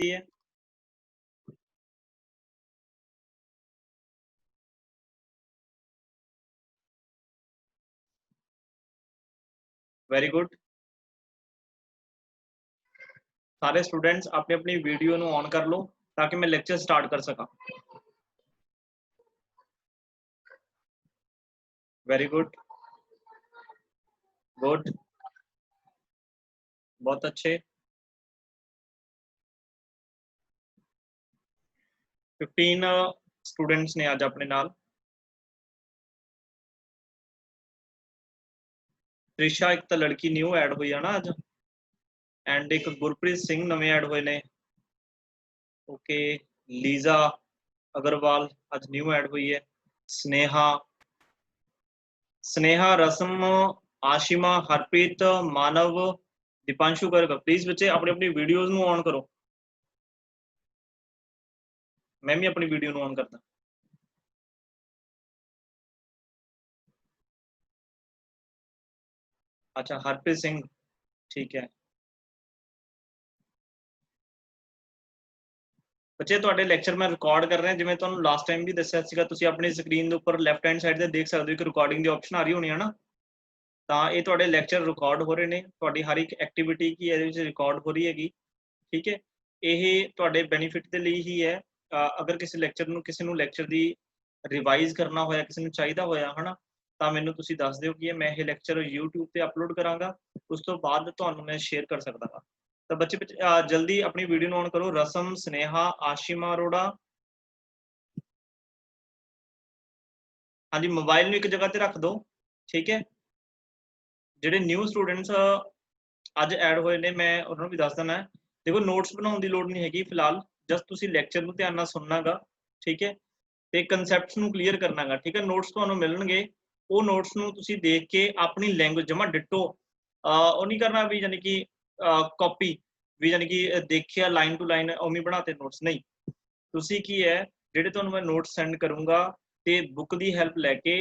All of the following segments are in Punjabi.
है। Very good. सारे स्टूडेंट्स अपनी अपनी वीडियो नु ऑन कर लो ताकि मैं लेक्चर स्टार्ट कर सका। वेरी गुड, गुड, बहुत अच्छे। 15 स्टूडेंट्स ने आज अपने नाल। त्रिशा एक तो लड़की न्यू ऐड हुई है ना आज, एंड एक गुरप्रीत सिंह नवे ऐड हुए ने। ओके, लीजा अग्रवाल आज न्यू ऐड हुई है। स्नेहा, स्नेहा, रसम, आशिमा, हरप्रीत, मानव, दीपांशु गर्ग। प्लीज बच्चे अपनी अपनी वीडियोज नु ऑन करो। मैं भी अपनी वीडियो नु ऑन करता। अच्छा, हरप्रीत सिंह, ठीक है। बच्चे ਤੁਹਾਡੇ ਲੈਕਚਰ ਮੈਂ ਰਿਕਾਰਡ ਕਰ ਰਿਹਾ, ਜਿਵੇਂ ਤੁਹਾਨੂੰ ਲਾਸਟ ਟਾਈਮ ਵੀ ਦੱਸਿਆ ਸੀਗਾ, ਤੁਸੀਂ ਆਪਣੀ ਸਕਰੀਨ ਦੇ ਉੱਪਰ ਲੈਫਟ ਹੈਂਡ ਸਾਈਡ ਤੇ ਦੇਖ ਸਕਦੇ ਹੋ ਕਿ ਰਿਕਾਰਡਿੰਗ ਦੀ ਆਪਸ਼ਨ ਆ ਰਹੀ ਹੋਣੀ ਹੈ ਨਾ। ਤਾਂ ਇਹ ਤੁਹਾਡੇ ਲੈਕਚਰ ਰਿਕਾਰਡ ਹੋ ਰਹੇ ਨੇ, ਤੁਹਾਡੀ ਹਰ ਇੱਕ ਐਕਟੀਵਿਟੀ ਕੀ ਇਹਦੇ ਵਿੱਚ ਰਿਕਾਰਡ ਹੋ ਰਹੀ ਹੈਗੀ, ਠੀਕ ਹੈ। ਇਹ ਤੁਹਾਡੇ ਬੈਨੀਫਿਟ ਦੇ ਲਈ ਹੀ ਹੈ। ਅਗਰ ਕਿਸੇ ਲੈਕਚਰ ਨੂੰ, ਕਿਸੇ ਨੂੰ ਲੈਕਚਰ ਦੀ ਰਿਵਾਈਜ਼ ਕਰਨਾ ਹੋਇਆ, ਕਿਸੇ ਨੂੰ ਚਾਹੀਦਾ ਹੋਇਆ ਹਨਾ, ਤਾਂ ਮੈਨੂੰ ਤੁਸੀਂ ਦੱਸ ਦਿਓ ਕਿ ਮੈਂ ਇਹ ਲੈਕਚਰ YouTube ਤੇ ਅਪਲੋਡ ਕਰਾਂਗਾ, ਉਸ ਤੋਂ ਬਾਅਦ ਤੁਹਾਨੂੰ ਮੈਂ ਸ਼ੇਅਰ ਕਰ ਸਕਦਾ ਹਾਂ। तो बच्चे जल्दी अपनी वीडियो ऑन करो। रसम, स्नेहा, आशिमा अरोड़ा। हाँ जी, मोबाइल एक जगह ते रख दो, ठीक है। ਜਿਹੜੇ न्यू स्टूडेंट्स ਅੱਜ ਐਡ ਹੋਏ ਨੇ मैं ਉਹਨਾਂ ਨੂੰ ਵੀ ਦੱਸ ਦੇਣਾ। देखो नोट्स बनाने की लोड़ नहीं हैगी फिलहाल, जस्ट ਤੁਸੀਂ ਲੈਕਚਰ ਨੂੰ ਧਿਆਨ ਨਾਲ ਸੁਣਨਾਗਾ, ठीक है, ਤੇ ਕਨਸੈਪਟਸ ਨੂੰ ਕਲੀਅਰ ਕਰਨਾਗਾ, ठीक है। ਨੋਟਸ ਤੁਹਾਨੂੰ ਮਿਲਣਗੇ, ਉਹ ਨੋਟਸ ਨੂੰ ਤੁਸੀਂ ਦੇਖ ਕੇ ਆਪਣੀ ਲੈਂਗੁਏਜ ਜਮਾ ਡਿਟੋ, ਉਹ ਨਹੀਂ ਕਰਨਾ ਵੀ ਯਾਨੀ ਕਿ ਕਾਪੀ ਵੀ ਯਾਨੀ ਕਿ ਦੇਖਿਆ ਲਾਈਨ ਟੂ ਲਾਈਨ ਉਵੇਂ ਬਣਾਤੇ ਨੋਟਸ, ਨਹੀਂ। ਤੁਸੀਂ ਕੀ ਹੈ, ਜਿਹੜੇ ਤੁਹਾਨੂੰ ਮੈਂ ਨੋਟਸ ਸੈਂਡ ਕਰੂੰਗਾ ਤੇ ਬੁੱਕ ਦੀ ਹੈਲਪ ਲੈ ਕੇ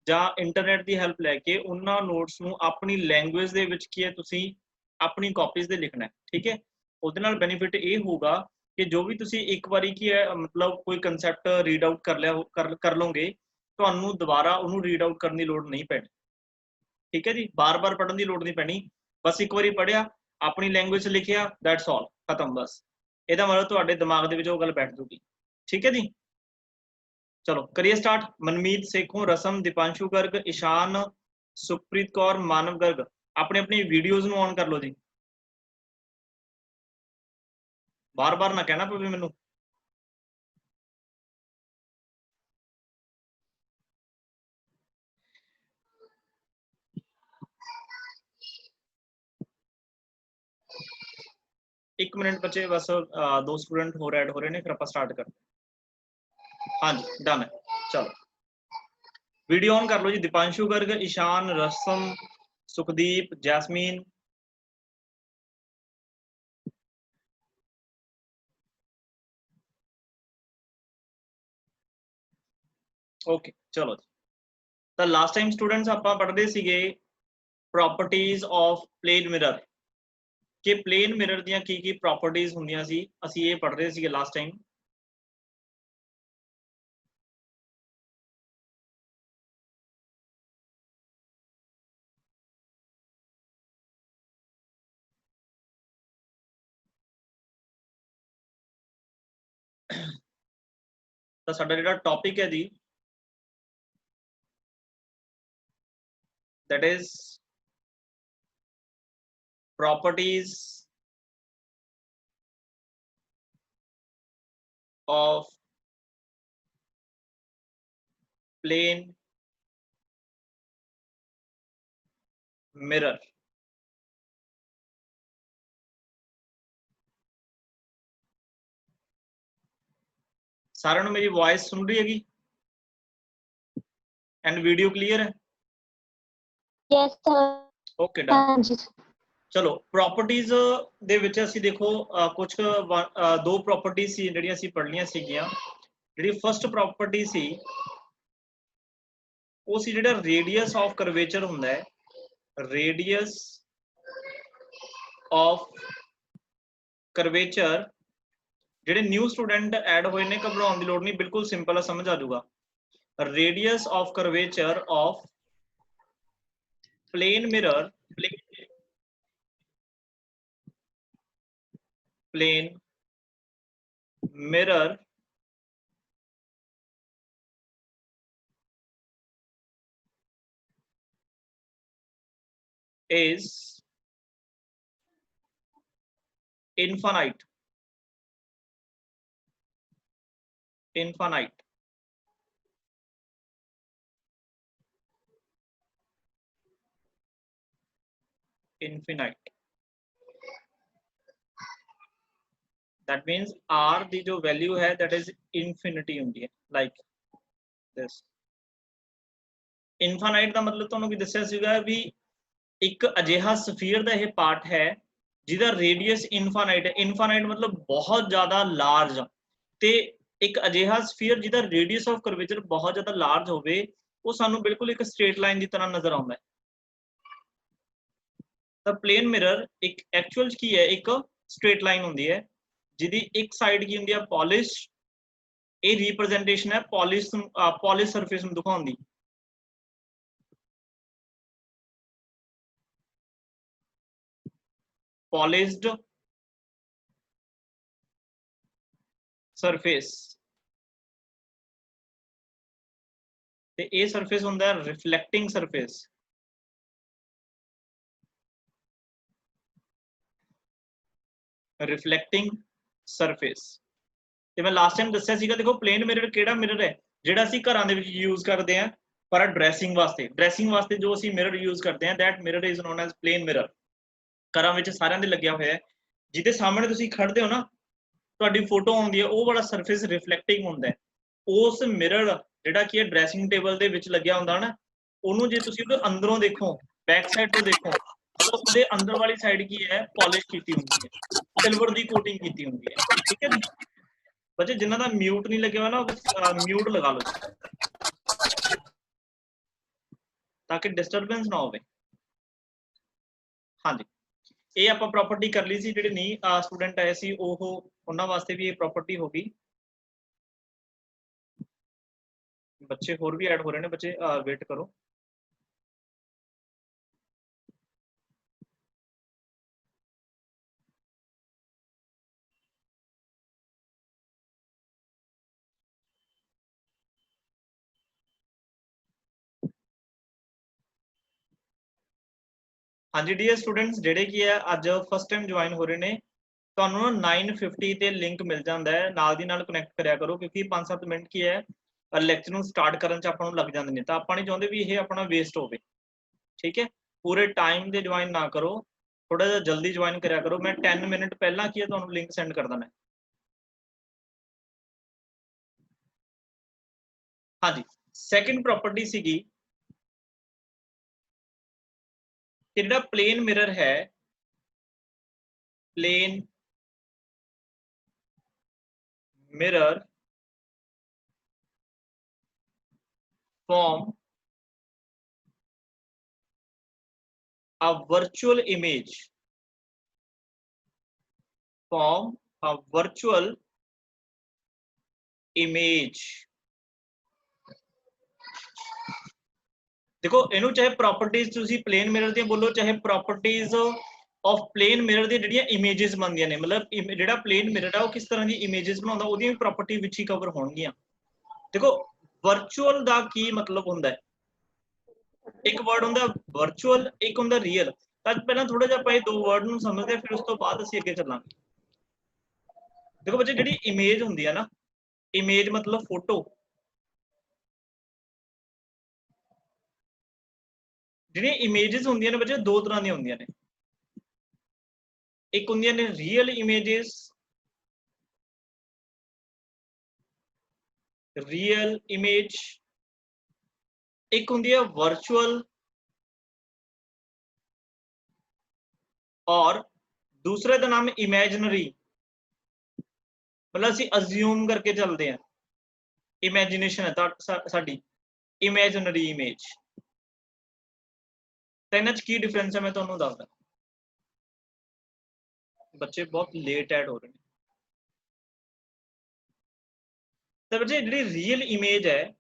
ਜਾਂ ਇੰਟਰਨੈਟ ਦੀ ਹੈਲਪ ਲੈ ਕੇ ਉਹਨਾਂ ਨੋਟਸ ਨੂੰ ਆਪਣੀ ਲੈਂਗੁਏਜ ਦੇ ਵਿੱਚ ਕੀ ਹੈ ਤੁਸੀਂ ਆਪਣੀ ਕਾਪੀਜ਼ ਤੇ ਲਿਖਣਾ ਹੈ, ਠੀਕ ਹੈ। ਉਹਦੇ ਨਾਲ ਬੈਨੀਫਿਟ ਇਹ ਹੋਊਗਾ ਕਿ ਜੋ ਵੀ ਤੁਸੀਂ ਇੱਕ ਵਾਰੀ ਕੀ ਹੈ ਮਤਲਬ ਕੋਈ ਕਨਸੈਪਟ ਰੀਡ ਆਊਟ ਕਰ ਲਿਆ ਕਰ ਲਓਗੇ, ਤੁਹਾਨੂੰ ਦੁਬਾਰਾ ਉਹਨੂੰ ਰੀਡ ਆਊਟ ਕਰਨ ਦੀ ਲੋੜ ਨਹੀਂ ਪੈਣੀ, ठीक है जी। बार बार पढ़ने की लोड़ नहीं पैनी, बस एक बार पढ़िया, अपनी लैंग्वेज लिखिया, दैट्स ऑल, खत्म बस। ਇਹਦਾ मतलब ਤੁਹਾਡੇ ਦਿਮਾਗ ਦੇ ਵਿੱਚ ਉਹ ਗੱਲ ਬੈਠ ਜੂਗੀ, ठीक है जी। चलो करिए स्टार्ट। मनमीत सेखों, रसम, दीपांशु गर्ग, ईशान, सुखप्रीत कौर, मानव गर्ग, अपने अपनी वीडियोज ਨੂੰ ऑन कर लो जी। बार बार ना कहना पवे मैनू। एक मिनट बच्चे, बस 2 स्टूडेंट होर ऐड हो रहे हैं, फिर आप स्टार्ट करते हैं। हाँ जी, डन है। चलो वीडियो ऑन कर लो जी। दीपांशु गर्ग, ईशान, रसम, सुखदीप, जैस्मीन। ओके चलो जी। तो लास्ट टाइम स्टूडेंट्स ਆਪਾਂ ਪੜ੍ਹਦੇ ਸੀਗੇ प्रॉपर्टीज ऑफ प्लेन मिरर, कि प्लेन मिरर ਦੀਆਂ ਕੀ ਕੀ प्रॉपर्टीज ਹੁੰਦੀਆਂ ਸੀ, ਅਸੀਂ ਇਹ ਪੜ੍ਹ ਰਹੇ ਸੀਗੇ ਲਾਸਟ ਟਾਈਮ। ਤਾਂ ਸਾਡਾ ਜਿਹੜਾ ਟੌਪਿਕ ਹੈ ਜੀ, that is properties of plane mirror। सारे मेरी वॉइस सुन रही हैगी एंड वीडियो क्लियर है? Yes sir. Okay done. चलो प्रॉपर्टीज ਦੇ ਵਿੱਚ ਅਸੀਂ ਦੇਖੋ ਕੁਝ ਦੋ ਪ੍ਰੋਪਰਟੀਜ਼ ਸੀ ਜਿਹੜੀਆਂ ਅਸੀਂ ਪੜ੍ਹਨੀਆਂ ਸੀਗੀਆਂ। ਜਿਹੜੀ ਫਸਟ ਪ੍ਰੋਪਰਟੀ ਸੀ ਉਹ ਸੀ ਜਿਹੜਾ ਰੇਡੀਅਸ ਆਫ ਕਰਵੇਚਰ ਹੁੰਦਾ ਹੈ, ਰੇਡੀਅਸ ਆਫ ਕਰਵੇਚਰ ਜਿਹੜੇ ਨਿਊ ਸਟੂਡੈਂਟ ਐਡ ਹੋਏ ਨੇ ਘਬਰਾਉਣ ਦੀ ਲੋੜ ਨਹੀਂ, ਬਿਲਕੁਲ ਸਿੰਪਲ ਆ, ਸਮਝ ਆ ਜਾਊਗਾ। radius of curvature of plane mirror is infinite that means r ਦੀ ਜੋ ਵੈਲਿਊ ਹੈ that is infinity ਹੁੰਦੀ ਹੈ, like this। infinite ਦਾ ਮਤਲਬ ਤੁਹਾਨੂੰ ਕੀ ਦੱਸਿਆ ਸੀਗਾ ਵੀ ਇੱਕ ਅਜਿਹਾ ਸਫੀਅਰ ਦਾ ਇਹ ਪਾਰਟ ਹੈ ਜਿਹਦਾ ਰੇਡੀਅਸ ਇਨਫਾਈਨਾਈਟ ਹੈ। ਇਨਫਾਈਨਾਈਟ ਮਤਲਬ ਬਹੁਤ ਜ਼ਿਆਦਾ ਲਾਰਜ, ਤੇ ਇੱਕ ਅਜਿਹਾ ਸਫੀਅਰ ਜਿਹਦਾ ਰੇਡੀਅਸ ਆਫ ਕਰਵੇਚਰ ਬਹੁਤ ਜ਼ਿਆਦਾ ਲਾਰਜ ਹੋਵੇ ਉਹ ਸਾਨੂੰ ਬਿਲਕੁਲ ਇੱਕ ਸਟ੍ਰੇਟ ਲਾਈਨ ਦੀ ਤਰ੍ਹਾਂ ਨਜ਼ਰ ਆਉਂਦਾ ਹੈ। ਤਾਂ ਪਲੇਨ ਮਿਰਰ ਇੱਕ ਐਕਚੁਅਲ ਕੀ ਹੈ, ਇੱਕ ਸਟ੍ਰੇਟ ਲਾਈਨ ਹੁੰਦੀ ਹੈ ਜਿਹਦੀ ਇੱਕ ਸਾਈਡ ਕੀ ਹੁੰਦੀ ਹੈ ਪੋਲਿਸ਼, ਇਹ ਰਿਪਰੈਜ਼ੈਂਟੇਸ਼ਨ ਹੈ ਪੋਲਿਸ਼ ਸਰਫੇਸ ਨੂੰ ਦਿਖਾਉਣ ਦੀ। polished surface ਤੇ ਇਹ ਸਰਫੇਸ ਹੁੰਦਾ ਹੈ ਰਿਫਲੈਕਟਿੰਗ ਸਰਫੇਸ। ਰਿਫਲੈਕਟਿੰਗ ਸਰਫੇਸ ਤੇ ਮੈਂ ਲਾਸਟ ਟਾਈਮ ਦੱਸਿਆ ਸੀਗਾ, ਦੇਖੋ ਪਲੇਨ ਮਿਰਰ ਕਿਹੜਾ ਮਿਰਰ ਹੈ ਜਿਹੜਾ ਅਸੀਂ ਘਰਾਂ ਦੇ ਵਿੱਚ ਯੂਜ਼ ਕਰਦੇ ਹਾਂ ਪਰ ਡਰੈਸਿੰਗ ਵਾਸਤੇ ਜੋ ਅਸੀਂ ਮਿਰਰ ਯੂਜ਼ ਕਰਦੇ ਹਾਂ that mirror is known as plain mirror। ਘਰਾਂ ਵਿੱਚ ਸਾਰਿਆਂ ਦੇ ਲੱਗਿਆ ਹੋਇਆ ਹੈ, ਜਿਹਦੇ ਸਾਹਮਣੇ ਤੁਸੀਂ ਖੜਦੇ ਹੋ ਨਾ ਤੁਹਾਡੀ ਫੋਟੋ ਆਉਂਦੀ ਹੈ, ਉਹ ਵਾਲਾ ਸਰਫੇਸ ਰਿਫਲੈਕਟਿੰਗ ਹੁੰਦਾ ਹੈ। ਉਸ ਮਿਰਰ ਜਿਹੜਾ ਕੀ ਹੈ ਡਰੈਸਿੰਗ ਟੇਬਲ ਦੇ ਵਿੱਚ ਲੱਗਿਆ ਹੁੰਦਾ ਨਾ, ਉਹਨੂੰ ਜੇ ਤੁਸੀਂ ਉਹਦੇ ਅੰਦਰੋਂ ਦੇਖੋ, ਬੈਕ ਸਾਈਡ ਤੋਂ ਦੇਖੋ, ਉਹਦੇ ਅੰਦਰ ਵਾਲੀ ਸਾਈਡ ਕੀ ਹੈ ਪਾਲਿਸ਼ ਕੀਤੀ ਹੁੰਦੀ ਹੈ, ਸਿਲਵਰ ਦੀ ਕੋਟਿੰਗ ਕੀਤੀ ਹੁੰਦੀ ਹੈ। ਠੀਕ ਹੈ ਜੀ ਬੱਚੇ, ਜਿਨ੍ਹਾਂ ਦਾ ਮਿਊਟ ਨਹੀਂ ਲੱਗਿਆ ਹੋਇਆ ਨਾ ਮਿਊਟ ਲਗਾ ਲਓ ਤਾਂ ਕਿ ਡਿਸਟਰਬੈਂਸ ਨਾ ਹੋਵੇ। ਹਾਂਜੀ, ਇਹ ਆਪਾਂ ਪ੍ਰੋਪਰਟੀ ਕਰ ਲਈ ਸੀ, ਜਿਹੜੇ ਨਹੀਂ ਸਟੂਡੈਂਟ ਆਏ ਸੀ ਉਹਨਾਂ ਵਾਸਤੇ ਵੀ ਇਹ ਪ੍ਰੋਪਰਟੀ ਹੋ ਗਈ। ਬੱਚੇ ਹੋਰ ਵੀ ਐਡ ਹੋ ਰਹੇ ਨੇ, ਬੱਚੇ ਵੇਟ ਕਰੋ। ਹਾਂਜੀ ਡੀਅਰ ਸਟੂਡੈਂਟਸ, ਜਿਹੜੇ ਕੀ ਹੈ ਅੱਜ ਫਸਟ ਟਾਈਮ ਜੁਆਇਨ ਹੋ ਰਹੇ ਨੇ, ਤੁਹਾਨੂੰ 9:50 ਤੇ ਲਿੰਕ ਮਿਲ ਜਾਂਦਾ ਹੈ, ਨਾਲ ਦੀ ਨਾਲ ਕਨੈਕਟ ਕਰਿਆ ਕਰੋ ਕਿਉਂਕਿ 5-7 ਮਿੰਟ ਕੀ ਹੈ ਲੈਕਚਰ ਨੂੰ ਸਟਾਰਟ ਕਰਨ ਚ ਆਪਾਂ ਨੂੰ ਲੱਗ ਜਾਂਦੇ ਨੇ, ਤਾਂ ਆਪਾਂ ਨਹੀਂ ਚਾਹੁੰਦੇ ਵੀ ਇਹ ਆਪਣਾ ਵੇਸਟ ਹੋਵੇ। ਠੀਕ ਹੈ, ਪੂਰੇ ਟਾਈਮ ਦੇ ਜੁਆਇਨ ਨਾ ਕਰੋ, ਥੋੜਾ ਜਿਹਾ ਜਲਦੀ ਜੁਆਇਨ ਕਰਿਆ ਕਰੋ। ਮੈਂ 10 ਮਿੰਟ ਪਹਿਲਾਂ ਕੀ ਹੈ ਤੁਹਾਨੂੰ ਲਿੰਕ ਸੈਂਡ ਕਰ ਦੇਣਾ। ਹਾਂਜੀ, ਸੈਕਿੰਡ ਪ੍ਰੋਪਰਟੀ ਸੀਗੀ ਕਿ ਜਿਹੜਾ ਪਲੇਨ ਮਿਰਰ ਹੈ, plane mirror form a virtual image, देखो इनू चाहे प्रॉपर्टीज तुसी प्लेन मिरर दी बोलो चाहे प्रॉपर्टीज ऑफ प्लेन मिरर दी जिहड़ियां इमेजेस बनदियां ने, मतलब जिहड़ा प्लेन मिरर है वो किस तरह दी इमेजेस बनाउंदा ओदी भी प्रॉपर्टी विच ही कवर होणगियां। देखो वर्चुअल दा की मतलब हुंदा है, एक वर्ड हुंदा वर्चुअल, एक हुंदा रियल। तां पहलां थोड़ा जिहा आपां दो वर्ड नूं समझदे फिर उस तो बाद असीं अगे चलांगे। देखो बच्चे जिहड़ी इमेज हुंदी है ना, इमेज मतलब फोटो, ਜਿਹੜੀਆਂ ਇਮੇजेस ਹੁੰਦੀਆਂ ਨੇ ਬੱਚੇ ਦੋ ਤਰ੍ਹਾਂ ਦੀਆਂ ਹੁੰਦੀਆਂ ਨੇ, ਇੱਕ ਹੁੰਦੀਆਂ ਨੇ ਰੀਅਲ ਇਮੇजेस, ਰੀਅਲ ਇਮੇਜ, ਇੱਕ ਹੁੰਦੀ ਹੈ ਵਰਚੁਅਲ, ਔਰ ਦੂਸਰੇ ਦਾ ਨਾਮ ਇਮੇਜਨਰੀ, मतलब ਅਸੀਂ ਅਜ਼ਿਊਮ ਕਰਕੇ ਚੱਲਦੇ ਹਾਂ, ਇਮੇਜਿਨੇਸ਼ਨ ਹੈ ਸਾਡੀ ਇਮੇਜਨਰੀ ਇਮੇਜ। ਤਾਂ ਇਹਨਾਂ 'ਚ ਕੀ ਡਿਫਰੈਂਸ ਹੈ ਮੈਂ ਤੁਹਾਨੂੰ ਦੱਸਦਾ। ਬੱਚੇ ਬਹੁਤ ਲੇਟ ਐਡ ਹੋ ਰਹੇ ਨੇ। ਤਾਂ ਬੱਚੇ ਜਿਹੜੀ ਰੀਅਲ ਇਮੇਜ ਹੈ,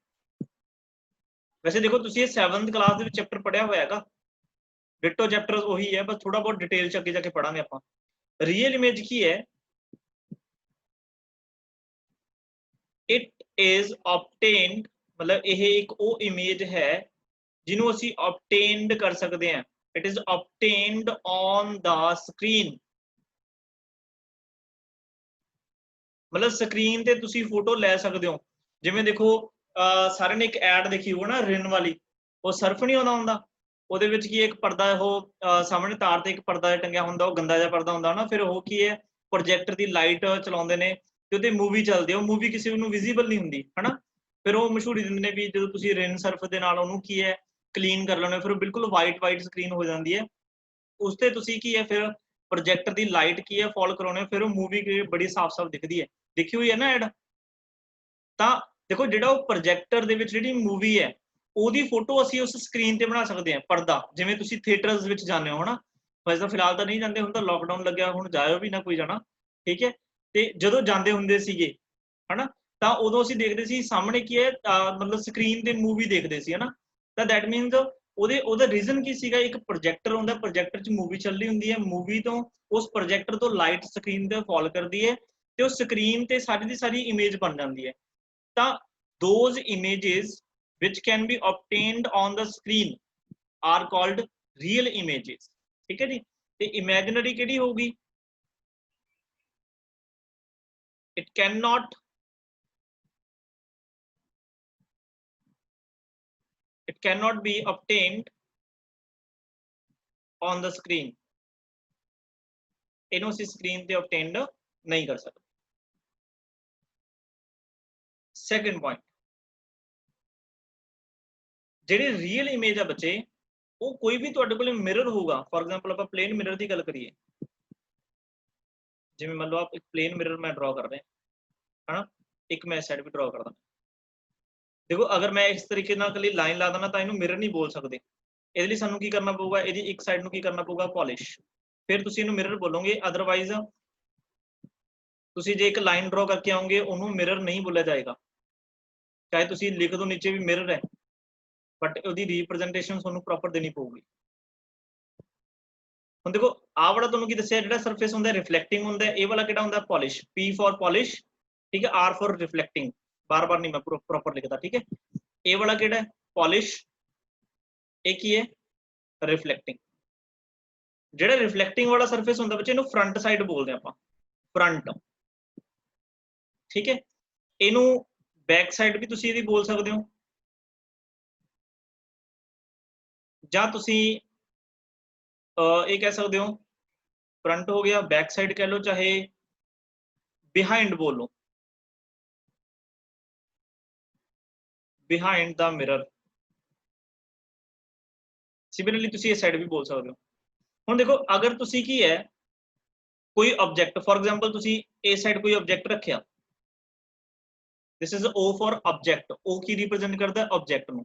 ਵੈਸੇ ਦੇਖੋ ਤੁਸੀਂ ਇਹ 7th ਕਲਾਸ ਦੇ ਵਿੱਚ ਚੈਪਟਰ ਪੜਿਆ ਹੋਇਆ ਹੈਗਾ, ਡਿਟੋ ਚੈਪਟਰ ਉਹੀ ਹੈ, ਬਸ ਥੋੜਾ ਬਹੁਤ ਡਿਟੇਲ ਚ ਅੱਗੇ ਜਾ ਕੇ ਪੜਾਂਗੇ ਆਪਾਂ। ਰੀਅਲ ਇਮੇਜ ਕੀ ਹੈ? ਇਟ ਇਜ਼ obtained, ਮਤਲਬ ਇਹ ਇੱਕ ਉਹ ਇਮੇਜ ਹੈ ਜਿਹਨੂੰ ਅਸੀਂ obtained ਕਰ ਸਕਦੇ ਹਾਂ। It is obtained on the screen, ਮਤਲਬ ਸਕਰੀਨ ਤੇ ਤੁਸੀਂ ਫੋਟੋ ਲੈ ਸਕਦੇ ਹੋ। ਜਿਵੇਂ ਦੇਖੋ ਸਾਰਿਆਂ ਨੇ ਇੱਕ ਐਡ ਦੇਖੀ ਹੋਊ ਨਾ ਰਿਨ ਵਾਲੀ, ਉਹ ਸਰਫ ਨਹੀਂ ਆਉਂਦਾ ਹੁੰਦਾ, ਉਹਦੇ ਵਿੱਚ ਕੀ ਇੱਕ ਪਰਦਾ, ਉਹ ਸਾਹਮਣੇ ਤਾਰ ਤੇ ਇੱਕ ਪਰਦਾ ਟੰਗਿਆ ਹੁੰਦਾ, ਉਹ ਗੰਦਾ ਜਿਹਾ ਪਰਦਾ ਹੁੰਦਾ ਨਾ, ਫਿਰ ਉਹ ਕੀ ਹੈ ਪ੍ਰੋਜੈਕਟਰ ਦੀ ਲਾਈਟ ਚਲਾਉਂਦੇ ਨੇ ਤੇ ਉਹਦੇ ਮੂਵੀ ਚੱਲਦੀ ਹੈ, ਉਹ ਮੂਵੀ ਕਿਸੇ ਨੂੰ ਵਿਜ਼ੀਬਲ ਨਹੀਂ ਹੁੰਦੀ ਹਨਾ। ਫਿਰ ਉਹ ਮਸ਼ਹੂਰੀ ਦਿੰਦੇ ਨੇ ਵੀ ਜਦੋਂ ਤੁਸੀਂ ਰਿਨ ਸਰਫ ਦੇ ਨਾਲ ਉਹਨੂੰ ਕੀ ਹੈ ਕਲੀਨ ਕਰ ਲੈਣਾ, ਫਿਰ ਉਹ ਬਿਲਕੁਲ ਵਾਈਟ ਸਕਰੀਨ ਹੋ ਜਾਂਦੀ ਹੈ। ਉਸ ਤੇ ਤੁਸੀਂ ਕੀ ਹੈ ਫਿਰ ਪ੍ਰੋਜੈਕਟਰ ਦੀ ਲਾਈਟ ਕੀ ਹੈ ਫॉल ਕਰਾਉਣੇ, ਫਿਰ ਉਹ ਮੂਵੀ ਬੜੀ ਸਾਫ਼-ਸਾਫ਼ ਦਿਖਦੀ ਹੈ। ਦੇਖੀ ਹੋਈ ਹੈ ਨਾ ਐਡ? ਤਾਂ ਦੇਖੋ ਜਿਹੜਾ ਉਹ ਪ੍ਰੋਜੈਕਟਰ ਦੇ ਵਿੱਚ ਜਿਹੜੀ ਮੂਵੀ ਹੈ ਉਹਦੀ ਫੋਟੋ ਅਸੀਂ ਉਸ ਸਕਰੀਨ ਤੇ ਬਣਾ ਸਕਦੇ ਹਾਂ, ਪਰਦਾ। ਜਿਵੇਂ ਤੁਸੀਂ ਥੀਏਟਰਸ ਵਿੱਚ ਜਾਂਦੇ ਹੋ ਹਨਾ, ਵੈਸੇ ਫਿਲਹਾਲ ਤਾਂ ਨਹੀਂ ਜਾਂਦੇ, ਹੁਣ ਤਾਂ ਲੋਕਡਾਊਨ ਲੱਗਿਆ, ਹੁਣ ਜਾਇਓ ਵੀ ਨਾ ਕੋਈ ਜਾਣਾ, ਠੀਕ ਹੈ। ਤੇ ਜਦੋਂ ਜਾਂਦੇ ਹੁੰਦੇ ਸੀਗੇ ਹਨਾ, ਤਾਂ ਉਦੋਂ ਅਸੀਂ ਦੇਖਦੇ ਸੀ ਸਾਹਮਣੇ ਕੀ ਹੈ ਮਤਲਬ ਸਕਰੀਨ ਤੇ ਮੂਵੀ ਦੇਖਦੇ ਸੀ ਹਨਾ। ਤਾਂ ਦੈਟ ਮੀਨਸ ਉਹਦਾ ਰੀਜ਼ਨ ਕੀ ਸੀਗਾ? ਇੱਕ ਪ੍ਰੋਜੈਕਟਰ ਹੁੰਦਾ, ਪ੍ਰੋਜੈਕਟਰ 'ਚ ਮੂਵੀ ਚੱਲਦੀ ਹੁੰਦੀ ਹੈ, ਮੂਵੀ ਤੋਂ ਉਸ ਪ੍ਰੋਜੈਕਟਰ ਤੋਂ ਲਾਈਟ ਸਕਰੀਨ ਤੇ ਫॉल ਕਰਦੀ ਹੈ ਤੇ ਉਹ ਸਕਰੀਨ ਤੇ ਸਾਰੀ ਦੀ ਸਾਰੀ ਇਮੇਜ ਬਣ ਜਾਂਦੀ ਹੈ। ਤਾਂ those images which can be obtained on the screen are called real images, ਠੀਕ ਹੈ ਜੀ। ਤੇ imaginary ਕਿਹੜੀ ਹੋਊਗੀ? it cannot be obtained on the screen, ਇਹਨੂੰ ਅਸੀਂ ਸਕਰੀਨ ਤੇ obtained ਨਹੀਂ ਕਰ ਸਕਦੇ। ਸੈਕੰਡ ਪੁਆਇੰਟ, ਜਿਹੜੀ ਰੀਅਲ ਇਮੇਜ ਆ ਬੱਚੇ, ਉਹ ਕੋਈ ਵੀ ਤੁਹਾਡੇ ਕੋਲ ਮਿਰਰ ਹੋਊਗਾ। ਫॉर ਐਗਜ਼ਾਮਪਲ ਆਪਾਂ ਪਲੇਨ ਮਿਰਰ ਦੀ ਗੱਲ ਕਰੀਏ, ਜਿਵੇਂ ਮੰਨ ਲਓ ਆਪ ਇੱਕ ਪਲੇਨ ਮਿਰਰ ਮੈਂ ਡਰਾ ਕਰ ਰਿਹਾ ਹਨਾ, ਇੱਕ ਮੈਂ ਸਾਈਡ ਵੀ ਡਰਾ ਕਰਦਾ। ਦੇਖੋ ਅਗਰ ਮੈਂ ਇਸ ਤਰੀਕੇ ਨਾਲ ਇਕੱਲੀ ਲਾਈਨ ਲਾ ਦੇਣਾ ਤਾਂ ਇਹਨੂੰ ਮਿਰਰ ਨਹੀਂ ਬੋਲ ਸਕਦੇ। ਇਹਦੇ ਲਈ ਸਾਨੂੰ ਕੀ ਕਰਨਾ ਪਊਗਾ? ਇਹਦੀ ਇੱਕ ਸਾਈਡ ਨੂੰ ਕੀ ਕਰਨਾ ਪਊਗਾ? ਪੋਲਿਸ਼, ਫਿਰ ਤੁਸੀਂ ਇਹਨੂੰ ਮਿਰਰ ਬੋਲੋਗੇ। ਅਦਰਵਾਈਜ਼ ਤੁਸੀਂ ਜੇ ਇੱਕ ਲਾਈਨ ਡਰਾ ਕਰਕੇ ਆਓਗੇ ਉਹਨੂੰ ਮਿਰਰ ਨਹੀਂ ਬੋਲਿਆ ਜਾਏਗਾ, ਚਾਹੇ ਤੁਸੀਂ ਲਿਖ ਦੋ ਨੀਚੇ ਵੀ ਮਿਰਰ ਹੈ, ਬਟ ਉਹਦੀ ਰਿਪਰੈਜ਼ੈਂਟੇਸ਼ਨ ਤੁਹਾਨੂੰ ਪ੍ਰੋਪਰ ਦੇਣੀ ਪਊਗੀ। ਹੁਣ ਦੇਖੋ ਆਹ ਵਾਲਾ ਤੁਹਾਨੂੰ ਕੀ ਦੱਸਿਆ, ਜਿਹੜਾ ਸਰਫੇਸ ਹੁੰਦਾ ਰਿਫਲੈਕਟਿੰਗ ਹੁੰਦਾ, ਇਹ ਵਾਲਾ ਕਿਹੜਾ ਹੁੰਦਾ? ਪੋਲਿਸ਼। P ਫॉर ਪੋਲਿਸ਼, ਠੀਕ ਹੈ, R ਫॉर ਰਿਫਲੈਕਟਿੰਗ, ਬਾਰ-ਬਾਰ ਨਹੀਂ ਮੈਂ ਪ੍ਰੋਪਰ ਲਿਖਦਾ, ਠੀਕ ਹੈ। ਇਹ ਵਾਲਾ ਕਿਹੜਾ ਹੈ? ਪੋਲਿਸ਼। ਇਹ ਕੀ ਹੈ? ਰਿਫਲੈਕਟਿੰਗ। ਜਿਹੜਾ ਰਿਫਲੈਕਟਿੰਗ ਵਾਲਾ ਸਰਫੇਸ ਹੁੰਦਾ ਬੱਚੇ, ਇਹਨੂੰ ਫਰੰਟ ਸਾਈਡ ਬੋਲਦੇ ਆਪਾਂ, ਫਰੰਟ, ਠੀਕ ਹੈ। ਇਹਨੂੰ ਬੈਕ ਸਾਈਡ ਵੀ ਤੁਸੀਂ ਇਹਦੀ ਬੋਲ ਸਕਦੇ ਹੋ, ਜਾਂ ਤੁਸੀਂ ਇਹ ਕਹਿ ਸਕਦੇ ਹੋ ਫਰੰਟ ਹੋ ਗਿਆ, बैक साइड कह लो, चाहे बिहाइंड बोलो, बिहाइंड द मिरर। सिमिलरली ਤੁਸੀਂ ਇਹ ਸਾਈਡ ਵੀ ਬੋਲ ਸਕਦੇ ਹੋ। ਹੁਣ ਦੇਖੋ ਅਗਰ ਤੁਸੀਂ ਕੀ ਹੈ ਕੋਈ ਆਬਜੈਕਟ, ਫॉर एग्जांपल ਤੁਸੀਂ ਇਸ ਸਾਈਡ ਕੋਈ ਆਬਜੈਕਟ ਰੱਖਿਆ, this is O for object. O Ki represent ਕਰਦਾ? ਆਬਜੈਕਟ ਨੂੰ।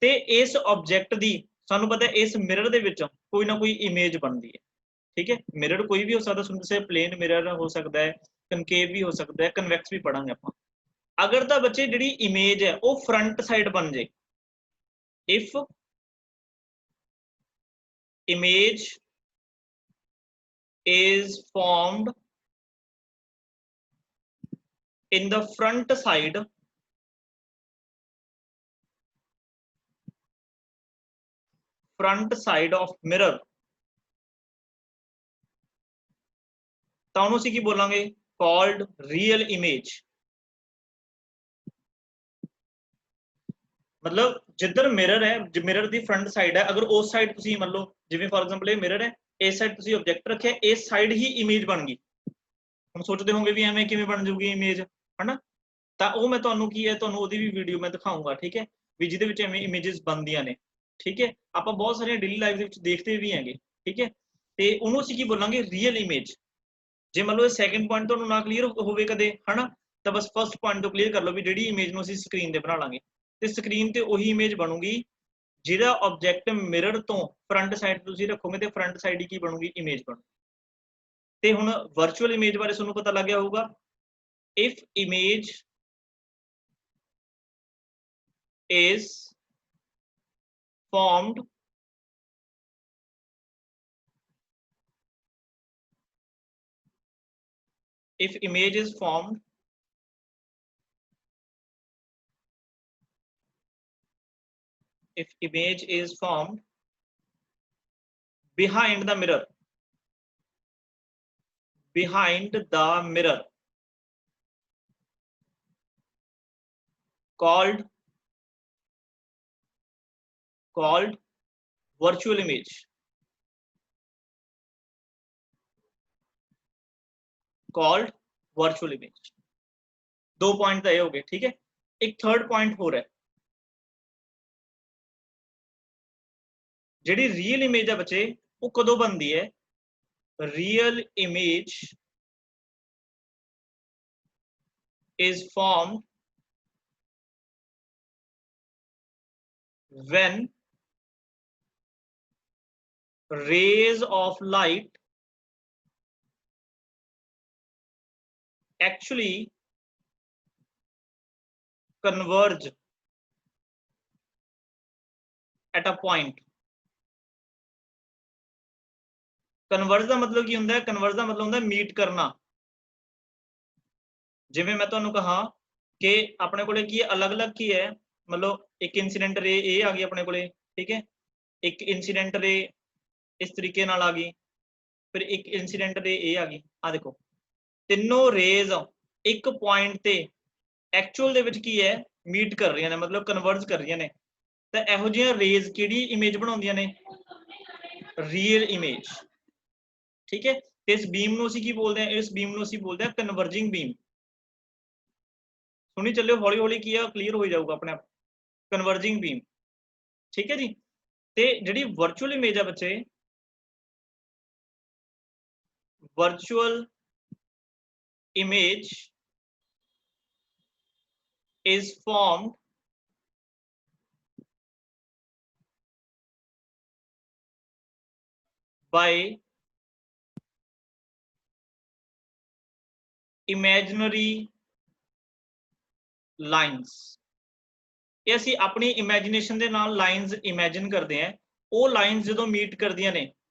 ਤੇ ਇਸ ਆਬਜੈਕਟ ਦੀ ਸਾਨੂੰ ਪਤਾ ਹੈ ਇਸ ਮਿਰਰ ਦੇ ਵਿੱਚ ਕੋਈ ਨਾ ਕੋਈ ਇਮੇਜ ਬਣਦੀ ਹੈ, ਠੀਕ ਹੈ। ਮਿਰਰ ਕੋਈ ਵੀ ਹੋ ਸਕਦਾ, ਤੁਹਾਨੂੰ ਦੱਸਿਆ ਪਲੇਨ ਮਿਰਰ ਹੋ ਸਕਦਾ ਹੈ, ਕਨਕੇਵ ਵੀ ਹੋ ਸਕਦਾ ਹੈ, ਕਨਵੈਕਸ ਵੀ ਪੜਾਂਗੇ ਆਪਾਂ। ਅਗਰ ਤਾਂ ਬੱਚੇ ਜਿਹੜੀ ਇਮੇਜ ਹੈ ਉਹ ਫਰੰਟ ਸਾਈਡ ਬਣ ਜੇ, if image is formed in the front side of mirror, ਤਾਂ ਉਹਨੂੰ ਅਸੀਂ ਕੀ ਬੋਲਾਂਗੇ? called real image। मतलब जिधर मिरर है, मिरर ਦੀ ਫਰੰਟ ਸਾਈਡ ਹੈ, ਅਗਰ ਉਸ ਸਾਈਡ ਤੁਸੀਂ ਮੰਨ ਲਓ ਜਿਵੇਂ ਫॉर एग्जांपल ਇਹ ਮਿਰਰ ਹੈ, ਇਸ ਸਾਈਡ ਤੁਸੀਂ ਆਬਜੈਕਟ ਰੱਖਿਆ, ਇਸ ਸਾਈਡ ਹੀ ਇਮੇਜ ਬਣ ਗਈ। ਹੁਣ ਸੋਚਦੇ ਹੋਵੋਗੇ ਵੀ ਐਵੇਂ ਕਿਵੇਂ ਬਣ ਜਾਊਗੀ ਇਮੇਜ ਹਨਾ, ਤਾਂ ਉਹ ਮੈਂ ਤੁਹਾਨੂੰ ਕੀ ਹੈ ਤੁਹਾਨੂੰ ਉਹਦੀ ਵੀ ਵੀਡੀਓ ਮੈਂ ਦਿਖਾਊਂਗਾ, ਠੀਕ ਹੈ, ਵੀ ਜਿਹਦੇ ਵਿੱਚ ਐਵੇਂ ਇਮੇजेस ਬਣਦੀਆਂ ਨੇ, ਠੀਕ ਹੈ। ਆਪਾਂ ਬਹੁਤ ਸਾਰੀਆਂ ਡੇਲੀ ਲਾਈਫ ਦੇ ਵਿੱਚ ਦੇਖਦੇ ਵੀ ਹੈਗੇ, ਠੀਕ ਹੈ। ਤੇ ਉਹਨੂੰ ਅਸੀਂ ਕੀ ਬੋਲਾਂਗੇ? Real image. ਜੇ ਮੰਨ ਲਓ ਇਹ ਸੈਕੰਡ ਪੁਆਇੰਟ ਤੁਹਾਨੂੰ ਨਾ ਕਲੀਅਰ ਹੋਵੇ ਕਦੇ ਹਨਾ, ਤਾਂ ਬਸ ਫਸਟ ਪੁਆਇੰਟ ਤੋਂ ਕਲੀਅਰ ਕਰ ਲਓ ਵੀ ਜਿਹੜੀ ਇਮੇਜ ਨੂੰ ਅਸੀਂ ਸਕਰੀਨ ਤੇ ਬਣਾ ਲਾਂਗੇ, ਤੇ ਸਕਰੀਨ ਤੇ ਉਹੀ ਇਮੇਜ ਬਣੂਗੀ ਜਿਹਦਾ ਆਬਜੈਕਟ ਮਿਰਰ ਤੋਂ ਫਰੰਟ ਸਾਈਡ ਤੁਸੀਂ ਰੱਖੋਗੇ ਤੇ ਫਰੰਟ ਸਾਈਡ ਹੀ ਕੀ ਬਣੂਗੀ? ਇਮੇਜ ਬਣੂ। ਤੇ ਹੁਣ ਵਰਚੁਅਲ ਇਮੇਜ ਬਾਰੇ ਤੁਹਾਨੂੰ ਪਤਾ ਲੱਗ ਗਿਆ ਹੋਊਗਾ। If image is formed if image is formed behind the mirror called virtual image दो पॉइंट तो ये हो गए ठीक है एक थर्ड पॉइंट हो रहा है ਜਿਹੜੀ ਰੀਅਲ ਇਮੇਜ ਹੈ ਬੱਚੇ ਉਹ ਕਦੋਂ ਬਣਦੀ ਹੈ real image is formed when rays of light actually converge at a point ਕਨਵਰਜ ਦਾ ਮਤਲਬ ਕੀ ਹੁੰਦਾ ਹੈ ਕਨਵਰਜ ਦਾ ਮਤਲਬ ਹੁੰਦਾ ਹੈ ਮੀਟ ਕਰਨਾ ਜਿਵੇਂ ਮੈਂ ਤੁਹਾਨੂੰ ਕਹਾ ਕਿ ਆਪਣੇ ਕੋਲੇ ਕੀ ਅਲੱਗ-ਅਲੱਗ ਕੀ ਹੈ ਮਤਲਬ ਇੱਕ ਇਨਸੀਡੈਂਟ ਰੇ ਇਹ ਆ ਗਈ ਆਪਣੇ ਕੋਲੇ ਠੀਕ ਹੈ ਇੱਕ ਇਨਸੀਡੈਂਟ ਰੇ ਇਸ ਤਰੀਕੇ ਨਾਲ ਆ ਗਈ ਫਿਰ ਇੱਕ ਇਨਸੀਡੈਂਟ ਰੇ ਇਹ ਆ ਗਈ ਆ ਦੇਖੋ ਤਿੰਨੋਂ ਰੇਜ਼ ਇੱਕ ਪੁਆਇੰਟ ਤੇ ਐਕਚੁਅਲ ਦੇ ਵਿੱਚ ਕੀ ਹੈ ਮੀਟ ਕਰ ਰਹੀਆਂ ਨੇ ਮਤਲਬ ਕਨਵਰਜ ਕਰ ਰਹੀਆਂ ਨੇ ਤਾਂ ਇਹੋ ਜਿਹੀਆਂ ਰੇਜ਼ ਕਿਹੜੀ ਇਮੇਜ ਬਣਾਉਂਦੀਆਂ ਨੇ ਰੀਅਲ ਇਮੇਜ ठीक है तो इस बीम ਨੂੰ ਅਸੀਂ ਕੀ ਬੋਲਦੇ ਹਾਂ ਇਸ बीम ਨੂੰ ਅਸੀਂ ਬੋਲਦੇ ਹਾਂ ਕਨਵਰਜਿੰਗ बीम ਸੁਣੀ ਚੱਲਿਓ ਹੌਲੀ ਹੌਲੀ ਕੀ ਆ ਕਲੀਅਰ ਹੋ ਜਾਊਗਾ ਆਪਣੇ ਆਪ ਕਨਵਰਜਿੰਗ बीम ਠੀਕ ਹੈ ਜੀ ਤੇ ਜਿਹੜੀ ਵਰਚੁਅਲ ਇਮੇਜ ਆ ਬੱਚੇ virtual image is formed by imaginary lines ਇਹ ਅਸੀਂ ਆਪਣੀ ਇਮੇਜਿਨੇਸ਼ਨ ਦੇ ਨਾਲ ਲਾਈਨਸ ਇਮੇਜਿਨ ਕਰਦੇ ਹਾਂ ਉਹ ਲਾਈਨਸ ਜਦੋਂ ਮੀਟ ਕਰਦੀਆਂ ਨੇ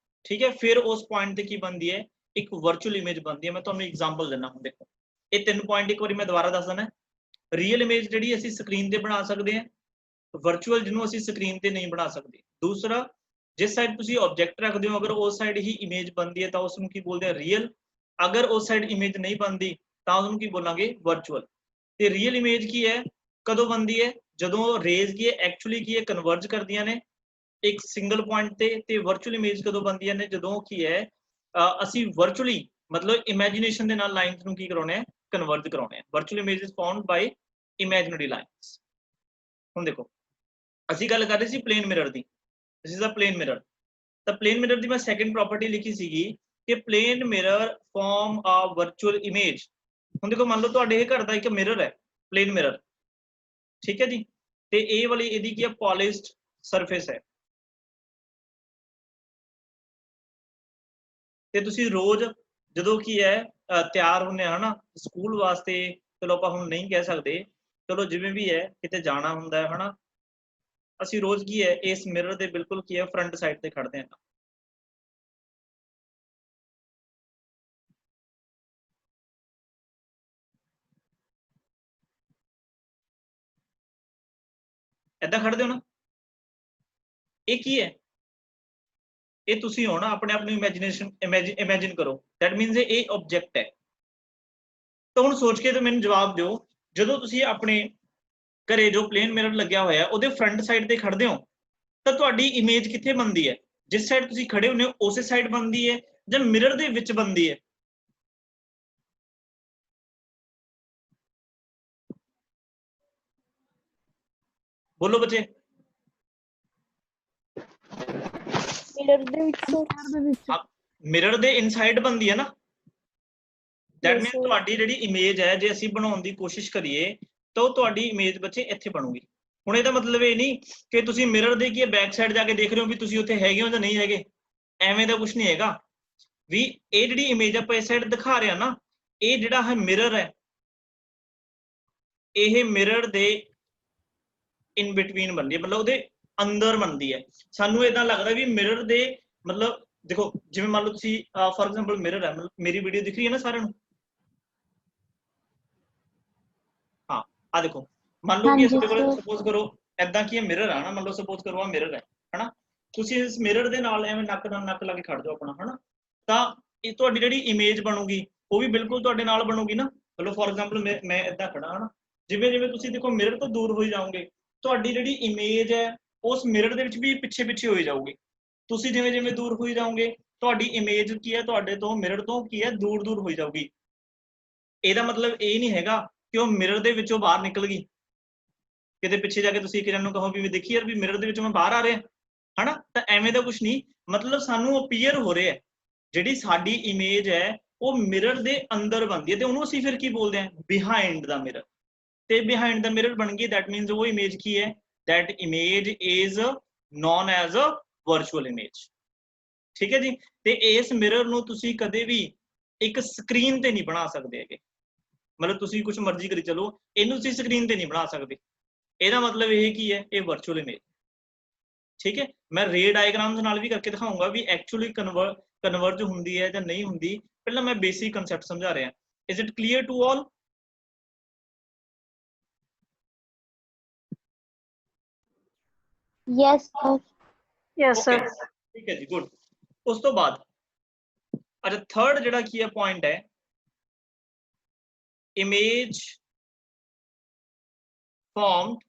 ਠੀਕ ਹੈ ਫਿਰ ਉਸ ਪੁਆਇੰਟ ਤੇ ਕੀ ਬਣਦੀ ਹੈ ਇੱਕ ਵਰਚੁਅਲ ਇਮੇਜ ਬਣਦੀ ਹੈ ਮੈਂ ਤੁਹਾਨੂੰ ਐਗਜ਼ਾਮਪਲ ਦਿੰਦਾ ਹਾਂ ਦੇਖੋ ਇਹ ਤਿੰਨ ਪੁਆਇੰਟ ਇੱਕ ਵਾਰੀ ਮੈਂ ਦੁਬਾਰਾ ਦੱਸ ਦਿੰਦਾ ਰੀਅਲ ਇਮੇਜ ਜਿਹੜੀ ਅਸੀਂ ਸਕਰੀਨ ਤੇ ਬਣਾ ਸਕਦੇ ਹਾਂ ਵਰਚੁਅਲ ਜਿਹਨੂੰ ਅਸੀਂ ਸਕਰੀਨ ਤੇ ਨਹੀਂ ਬਣਾ ਸਕਦੇ ਦੂਸਰਾ ਜਿਸ ਸਾਈਡ ਤੁਸੀਂ ਆਬਜੈਕਟ ਰੱਖਦੇ ਹੋ ਅਗਰ ਉਸ ਸਾਈਡ ਹੀ ਇਮੇਜ ਬਣਦੀ ਹੈ ਤਾਂ ਉਸ ਨੂੰ ਕੀ ਬੋਲਦੇ ਆ ਰੀਅਲ ਅਗਰ ਉਸ ਸਾਈਡ ਇਮੇਜ ਨਹੀਂ ਬਣਦੀ ਤਾਂ ਉਹਨੂੰ ਕੀ ਬੋਲਾਂਗੇ ਵਰਚੁਅਲ ਤੇ ਰੀਅਲ ਇਮੇਜ ਕੀ ਹੈ ਕਦੋਂ ਬਣਦੀ ਹੈ ਜਦੋਂ ਰੇਜ਼ ਕੀ ਹੈ ਐਕਚੁਅਲੀ ਕੀ ਹੈ ਕਨਵਰਜ ਕਰਦੀਆਂ ਨੇ ਇੱਕ ਸਿੰਗਲ ਪੁਆਇੰਟ ਤੇ ਵਰਚੁਅਲ ਇਮੇਜ ਕਦੋਂ ਬਣਦੀਆਂ ਨੇ ਜਦੋਂ ਕੀ ਹੈ ਅਸੀਂ ਵਰਚੁਅਲੀ ਮਤਲਬ ਇਮੇਜਿਨੇਸ਼ਨ ਦੇ ਨਾਲ ਲਾਈਨਸ ਨੂੰ ਕੀ ਕਰਾਉਣੇ ਆ ਕਨਵਰਜ ਕਰਾਉਣੇ ਆ virtual image is found by imaginary lines ਹੁਣ ਦੇਖੋ ਅਸੀਂ ਗੱਲ ਕਰ ਰਹੇ ਸੀ ਪਲੇਨ ਮਿਰਰ ਦੀ this is a plane mirror ਤਾਂ plane mirror ਦੀ ਮੈਂ ਸੈਕੰਡ ਪ੍ਰੋਪਰਟੀ ਲਿਖੀ ਸੀਗੀ ਕਿ plane mirror form a virtual image ਹੁਣ ਦੇਖੋ ਮੰਨ ਲਓ ਤੁਹਾਡੇ ਇਹ ਘਰ ਦਾ ਇੱਕ ਮਿਰਰ ਹੈ plane mirror ਠੀਕ ਹੈ ਜੀ ਤੇ ਇਹ ਵਾਲੀ ਇਹਦੀ ਕੀ ਹੈ polished surface ਹੈ ਤੇ ਤੁਸੀਂ ਰੋਜ਼ ਜਦੋਂ ਕੀ ਹੈ ਤਿਆਰ ਹੁੰਦੇ ਆ ਹਨਾ ਸਕੂਲ ਵਾਸਤੇ ਚਲੋ ਆਪਾਂ ਹੁਣ ਨਹੀਂ ਕਹਿ ਸਕਦੇ ਚਲੋ ਜਿਵੇਂ ਵੀ ਹੈ ਕਿਤੇ ਜਾਣਾ ਹੁੰਦਾ ਹੈ ਹਨਾ ਅਸੀਂ ਰੋਜ਼ ਕੀ ਹੈ ਇਸ ਮਿਰਰ ਦੇ ਬਿਲਕੁਲ ਕੀ ਹੈ ਫਰੰਟ ਸਾਈਡ ਤੇ ਖੜਦੇ ਹਾਂ ਏਦਾਂ ਖੜਦੇ ਹੋ ਨਾ ਇਹ ਕੀ ਹੈ ਇਹ ਤੁਸੀਂ ਹੋ ਨਾ ਆਪਣੇ ਆਪ ਨੂੰ ਇਮੇਜਿਨ ਕਰੋ ਦੈਟ ਮੀਨਸ ਇਹ ਆਬਜੈਕਟ ਹੈ ਤਾਂ ਹੁਣ ਸੋਚ ਕੇ ਤੇ ਮੈਨੂੰ ਜਵਾਬ ਦਿਓ ਜਦੋਂ ਤੁਸੀਂ ਆਪਣੇ ਘਰੇ ਜੋ ਪਲੇਨ ਮਿਰਰ ਲੱਗਿਆ ਹੋਇਆ ਉਹਦੇ ਫਰੰਟ ਸਾਈਡ ਤੇ ਖੜਦੇ ਹੋ ਤਾਂ ਤੁਹਾਡੀ ਇਮੇਜ ਕਿੱਥੇ ਬਣਦੀ ਹੈ ਜਿਸ ਸਾਈਡ ਤੁਸੀਂ ਖੜੇ ਹੁੰਦੇ ਹੋ ਉਸੇ ਸਾਈਡ ਬਣਦੀ ਹੈ ਜਾਂ ਮਿਰਰ ਦੇ ਵਿੱਚ ਬਣਦੀ ਹੈ ਬੋਲੋ ਬੱਚੇ ਮਿਰਰ ਦੇ ਇਨਸਾਈਡ ਬਣਦੀ ਹੈ ਨਾ ਦੈਟ ਮੀਨਸ ਤੁਹਾਡੀ ਜਿਹੜੀ ਇਮੇਜ ਹੈ ਜੇ ਅਸੀਂ ਬਣਾਉਣ ਦੀ ਕੋਸ਼ਿਸ਼ ਕਰੀਏ ਤਾਂ ਉਹ ਤੁਹਾਡੀ ਇਮੇਜ ਬੱਚੇ ਇੱਥੇ ਬਣੂਗੀ ਹੁਣ ਇਹਦਾ ਮਤਲਬ ਇਹ ਨਹੀਂ ਕਿ ਤੁਸੀਂ ਮਿਰਰ ਦੇ ਕੀ ਬੈਕ ਸਾਈਡ ਜਾ ਕੇ ਦੇਖ ਰਹੇ ਹੋ ਵੀ ਤੁਸੀਂ ਉੱਥੇ ਹੈਗੇ ਹੋ ਜਾਂ ਨਹੀਂ ਹੈਗੇ ਐਵੇਂ ਦਾ ਕੁਝ ਨਹੀਂ ਹੈਗਾ ਵੀ ਇਹ ਜਿਹੜੀ ਇਮੇਜ ਆਪਾਂ ਇਸ ਸਾਈਡ ਦਿਖਾ ਰਹੇ ਹਾਂ ਨਾ ਇਹ ਜਿਹੜਾ ਹੈ ਮਿਰਰ ਹੈ ਇਹ ਮਿਰਰ ਦੇ ਇਨ ਬਿਟਵੀਨ ਬਣਦੀ ਹੈ, ਮਤਲਬ ਉਹਦੇ ਅੰਦਰ ਬਣਦੀ ਹੈ। ਸਾਨੂੰ ਇਦਾਂ ਲੱਗਦਾ ਵੀ ਮਿਰਰ ਦੇ ਮਤਲਬ ਦੇਖੋ ਜਿਵੇਂ ਮੰਨ ਲਓ ਤੁਸੀਂ ਫੋਰ ਐਗਜ਼ਾਮਪਲ ਮਿਰਰ ਹੈ, ਮੇਰੀ ਵੀਡੀਓ ਦਿਖ ਰਹੀ ਹੈ ਨਾ ਸਾਰਿਆਂ ਨੂੰ? ਹਾਂ ਆ ਦੇਖੋ, ਮੰਨ ਲਓ ਕਿ ਹਾਂਜੀ ਸਾਡੇ ਕੋਲ ਸਰ। ਸਪੋਜ਼ ਕਰੋ ਇਦਾਂ ਕੀ ਮਿਰਰ ਆ ਨਾ, ਮੰਨ ਲਓ ਸਪੋਜ਼ ਕਰੋ ਆ ਮਿਰਰ ਹੈ ਹਨਾ, ਤੁਸੀਂ ਇਸ ਮਿਰਰ ਦੇ ਨਾਲ ਐਵੇਂ ਨੱਕ ਨਾਲ ਨੱਕ ਲਾ ਕੇ ਖੜ ਜਾਓ ਆਪਣਾ ਹਨਾ, ਤਾਂ ਇਹ ਤੁਹਾਡੀ ਜਿਹੜੀ ਇਮੇਜ ਬਣੂਗੀ ਉਹ ਵੀ ਬਿਲਕੁਲ ਤੁਹਾਡੇ ਨਾਲ ਬਣੂਗੀ ਨਾ। ਮਤਲਬ ਫੋਰ ਐਗਜ਼ਾਮਪਲ ਮੈਂ ਇਦਾਂ ਖੜਾ ਹਨਾ, ਜਿਵੇਂ ਜਿਵੇਂ ਤੁਸੀਂ ਦੇਖੋ ਮਿਰਰ ਤੋਂ ਦੂਰ ਹੋਈ ਜਾਓਗੇ, ਤੁਹਾਡੀ ਜਿਹੜੀ ਇਮੇਜ ਹੈ ਉਸ ਮਿਰਰ ਦੇ ਵਿੱਚ ਵੀ ਪਿੱਛੇ ਪਿੱਛੇ ਹੋਈ ਜਾਊਗੀ। ਤੁਸੀਂ ਜਿਵੇਂ ਜਿਵੇਂ ਦੂਰ ਹੋਈ ਜਾਓਗੇ ਤੁਹਾਡੀ ਇਮੇਜ ਕੀ ਹੈ ਤੁਹਾਡੇ ਤੋਂ ਮਿਰਰ ਤੋਂ ਕੀ ਹੈ ਦੂਰ ਦੂਰ ਹੋਈ ਜਾਊਗੀ। ਇਹਦਾ ਮਤਲਬ ਇਹ ਨਹੀਂ ਹੈਗਾ ਕਿ ਉਹ ਮਿਰਰ ਦੇ ਵਿੱਚੋਂ ਬਾਹਰ ਨਿਕਲ ਗਈ, ਕਿਤੇ ਪਿੱਛੇ ਜਾ ਕੇ ਤੁਸੀਂ ਇੱਕ ਜਣ ਨੂੰ ਕਹੋ ਵੀ ਦੇਖੀ ਯਾਰ ਵੀ ਮਿਰਰ ਦੇ ਵਿੱਚੋਂ ਮੈਂ ਬਾਹਰ ਆ ਰਿਹਾ ਹਨਾ, ਤਾਂ ਐਵੇਂ ਦਾ ਕੁਝ ਨਹੀਂ। ਮਤਲਬ ਸਾਨੂੰ ਅਪੀਅਰ ਹੋ ਰਿਹਾ, ਜਿਹੜੀ ਸਾਡੀ ਇਮੇਜ ਹੈ ਉਹ ਮਿਰਰ ਦੇ ਅੰਦਰ ਬਣਦੀ ਹੈ, ਤੇ ਉਹਨੂੰ ਅਸੀਂ ਫਿਰ ਕੀ ਬੋਲਦੇ ਹਾਂ, ਬਿਹਾਈਂਡ ਦਾ ਮਿਰਰ। ਤੇ ਬਿਹਾਈਂਡ ਦਾ ਮਿਰਰ ਬਣ ਗਈ, ਦੈਟ ਮੀਨਸ ਉਹ ਇਮੇਜ ਕੀ ਹੈ, that image is known as a virtual image. ਠੀਕ ਹੈ ਜੀ। ਤੇ ਇਸ ਮਿਰਰ ਨੂੰ ਤੁਸੀਂ ਕਦੇ ਵੀ ਇੱਕ ਸਕਰੀਨ ਤੇ ਨਹੀਂ ਬਣਾ ਸਕਦੇ ਹੈਗੇ, ਮਤਲਬ ਤੁਸੀਂ ਕੁਝ ਮਰਜ਼ੀ ਕਰੀ ਚਲੋ, ਇਹਨੂੰ ਤੁਸੀਂ ਸਕਰੀਨ ਤੇ ਨਹੀਂ ਬਣਾ ਸਕਦੇ। ਇਹਦਾ ਮਤਲਬ ਇਹ ਕੀ ਹੈ, ਇਹ ਵਰਚੁਅਲ ਇਮੇਜ। ਠੀਕ ਹੈ, ਮੈਂ ਰੇ ਡਾਇਗਰਾਮਸ ਨਾਲ ਵੀ ਕਰਕੇ ਦਿਖਾਊਂਗਾ ਵੀ ਐਕਚੁਅਲੀ ਕਨਵਰਜ ਹੁੰਦੀ ਹੈ ਜਾਂ ਨਹੀਂ ਹੁੰਦੀ। ਪਹਿਲਾਂ ਮੈਂ ਬੇਸਿਕ ਕਨਸੈਪਟ ਸਮਝਾ ਰਿਹਾ। Is it clear to all? Yes sir. Yes sir. ਠੀਕ ਹੈ ਜੀ, ਗੁੱਡ। ਉਸ ਤੋਂ ਬਾਅਦ ਅੱਛਾ ਥਰਡ ਜਿਹੜਾ ਕੀ ਹੈ ਪੁਆਇੰਟ ਹੈ, image formed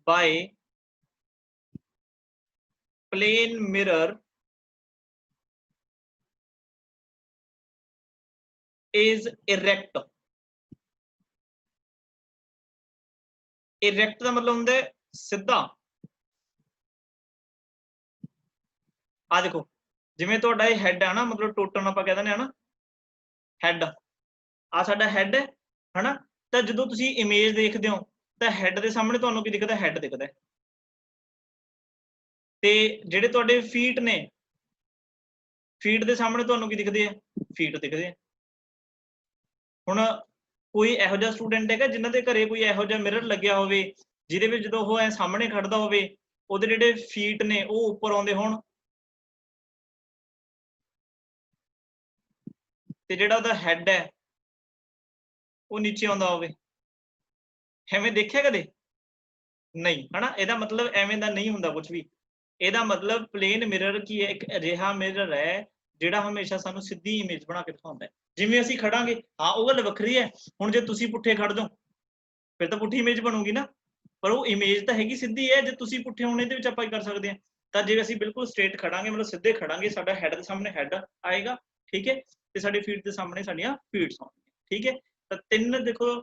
by plane mirror is erect। erect ਦਾ ਮਤਲਬ ਹੁੰਦਾ ਹੈ ਸਿੱਧਾ। ਆ ਦੇਖੋ ਜਿਵੇਂ ਤੁਹਾਡਾ ਇਹ ਹੈਡ ਹੈ ਨਾ, ਮਤਲਬ ਟੋਟਲ ਆਪਾਂ ਕਹਿ ਦਿੰਦੇ ਆ ਨਾ ਹੈਡ, ਆ ਸਾਡਾ ਹੈਡ ਹੈ ਹਨਾ, ਤਾਂ ਜਦੋਂ ਤੁਸੀਂ ਇਮੇਜ ਦੇਖਦੇ ਹੋ ਤਾਂ ਹੈਡ ਦੇ ਸਾਹਮਣੇ ਤੁਹਾਨੂੰ ਕੀ ਦਿਖਦਾ, ਹੈਡ ਦਿਖਦਾ। ਤੇ ਜਿਹੜੇ ਤੁਹਾਡੇ ਫੀਟ ਨੇ, ਫੀਟ ਦੇ ਸਾਹਮਣੇ ਤੁਹਾਨੂੰ ਕੀ ਦਿਖਦੇ ਆ, ਫੀਟ ਦਿਖਦੇ ਆ। ਹੁਣ ਕੋਈ ਇਹੋ ਜਿਹਾ ਸਟੂਡੈਂਟ ਹੈਗਾ ਜਿਨ੍ਹਾਂ ਦੇ ਘਰੇ ਕੋਈ ਇਹੋ ਜਿਹਾ ਮਿਰਰ ਲੱਗਿਆ ਹੋਵੇ ਜਿਹਦੇ ਵਿੱਚ ਜਦੋਂ ਉਹ ਐ ਸਾਹਮਣੇ ਖੜਦਾ ਹੋਵੇ ਉਹਦੇ ਜਿਹੜੇ ਫੀਟ ਨੇ ਉਹ ਉੱਪਰ ਆਉਂਦੇ ਹੋਣ, ਤੇ ਜਿਹੜਾ ਉਹਦਾ ਹੈਡ ਹੈ ਉਹ ਨੀਚੇ ਆਉਂਦਾ ਹੋਵੇ? ਐਵੇਂ ਦੇਖਿਆ ਕਦੇ? ਨਹੀਂ ਹਨਾ। ਇਹਦਾ ਮਤਲਬ ਐਵੇਂ ਦਾ ਨਹੀਂ ਹੁੰਦਾ ਕੁਝ ਵੀ। ਇਹਦਾ ਮਤਲਬ ਪਲੇਨ ਮਿਰਰ ਕੀ ਹੈ, ਇੱਕ ਅਜਿਹਾ ਮਿਰਰ ਹੈ ਜਿਹੜਾ ਹਮੇਸ਼ਾ ਸਾਨੂੰ ਸਿੱਧੀ ਇਮੇਜ ਬਣਾ ਕੇ ਦਿਖਾਉਂਦਾ ਹੈ। ਜਿਵੇਂ ਅਸੀਂ ਖੜਾਂਗੇ ਹਾਂ ਉਹ ਗੱਲ ਵੱਖਰੀ ਹੈ, ਹੁਣ ਜੇ ਤੁਸੀਂ ਪੁੱਠੇ ਖੜ ਜਾਓ ਫਿਰ ਤਾਂ ਪੁੱਠੀ ਇਮੇਜ ਬਣੂਗੀ ਨਾ, ਪਰ ਉਹ ਇਮੇਜ ਤਾਂ ਹੈਗੀ ਸਿੱਧੀ ਹੈ। ਜੇ ਤੁਸੀਂ ਪੁੱਠੇ ਹੋਣੇ ਦੇ ਵਿੱਚ ਆਪਾਂ ਕੀ ਕਰ ਸਕਦੇ ਹਾਂ, ਤਾਂ ਜੇ ਅਸੀਂ ਬਿਲਕੁਲ ਸਟ੍ਰੇਟ ਖੜਾਂਗੇ ਮਤਲਬ ਸਿੱਧੇ ਖੜਾਂਗੇ, ਸਾਡਾ ਹੈਡ ਦੇ ਸਾਹਮਣੇ ਹੈਡ ਆਏਗਾ, ਠੀਕ ਹੈ, ਤੇ ਸਾਡੇ ਫੀਟ ਦੇ ਸਾਹਮਣੇ ਸਾਡੀਆਂ ਫੀਟਸ ਆਉਣਗੀਆਂ। ਠੀਕ ਹੈ, ਤਾਂ ਤਿੰਨ ਦੇਖੋ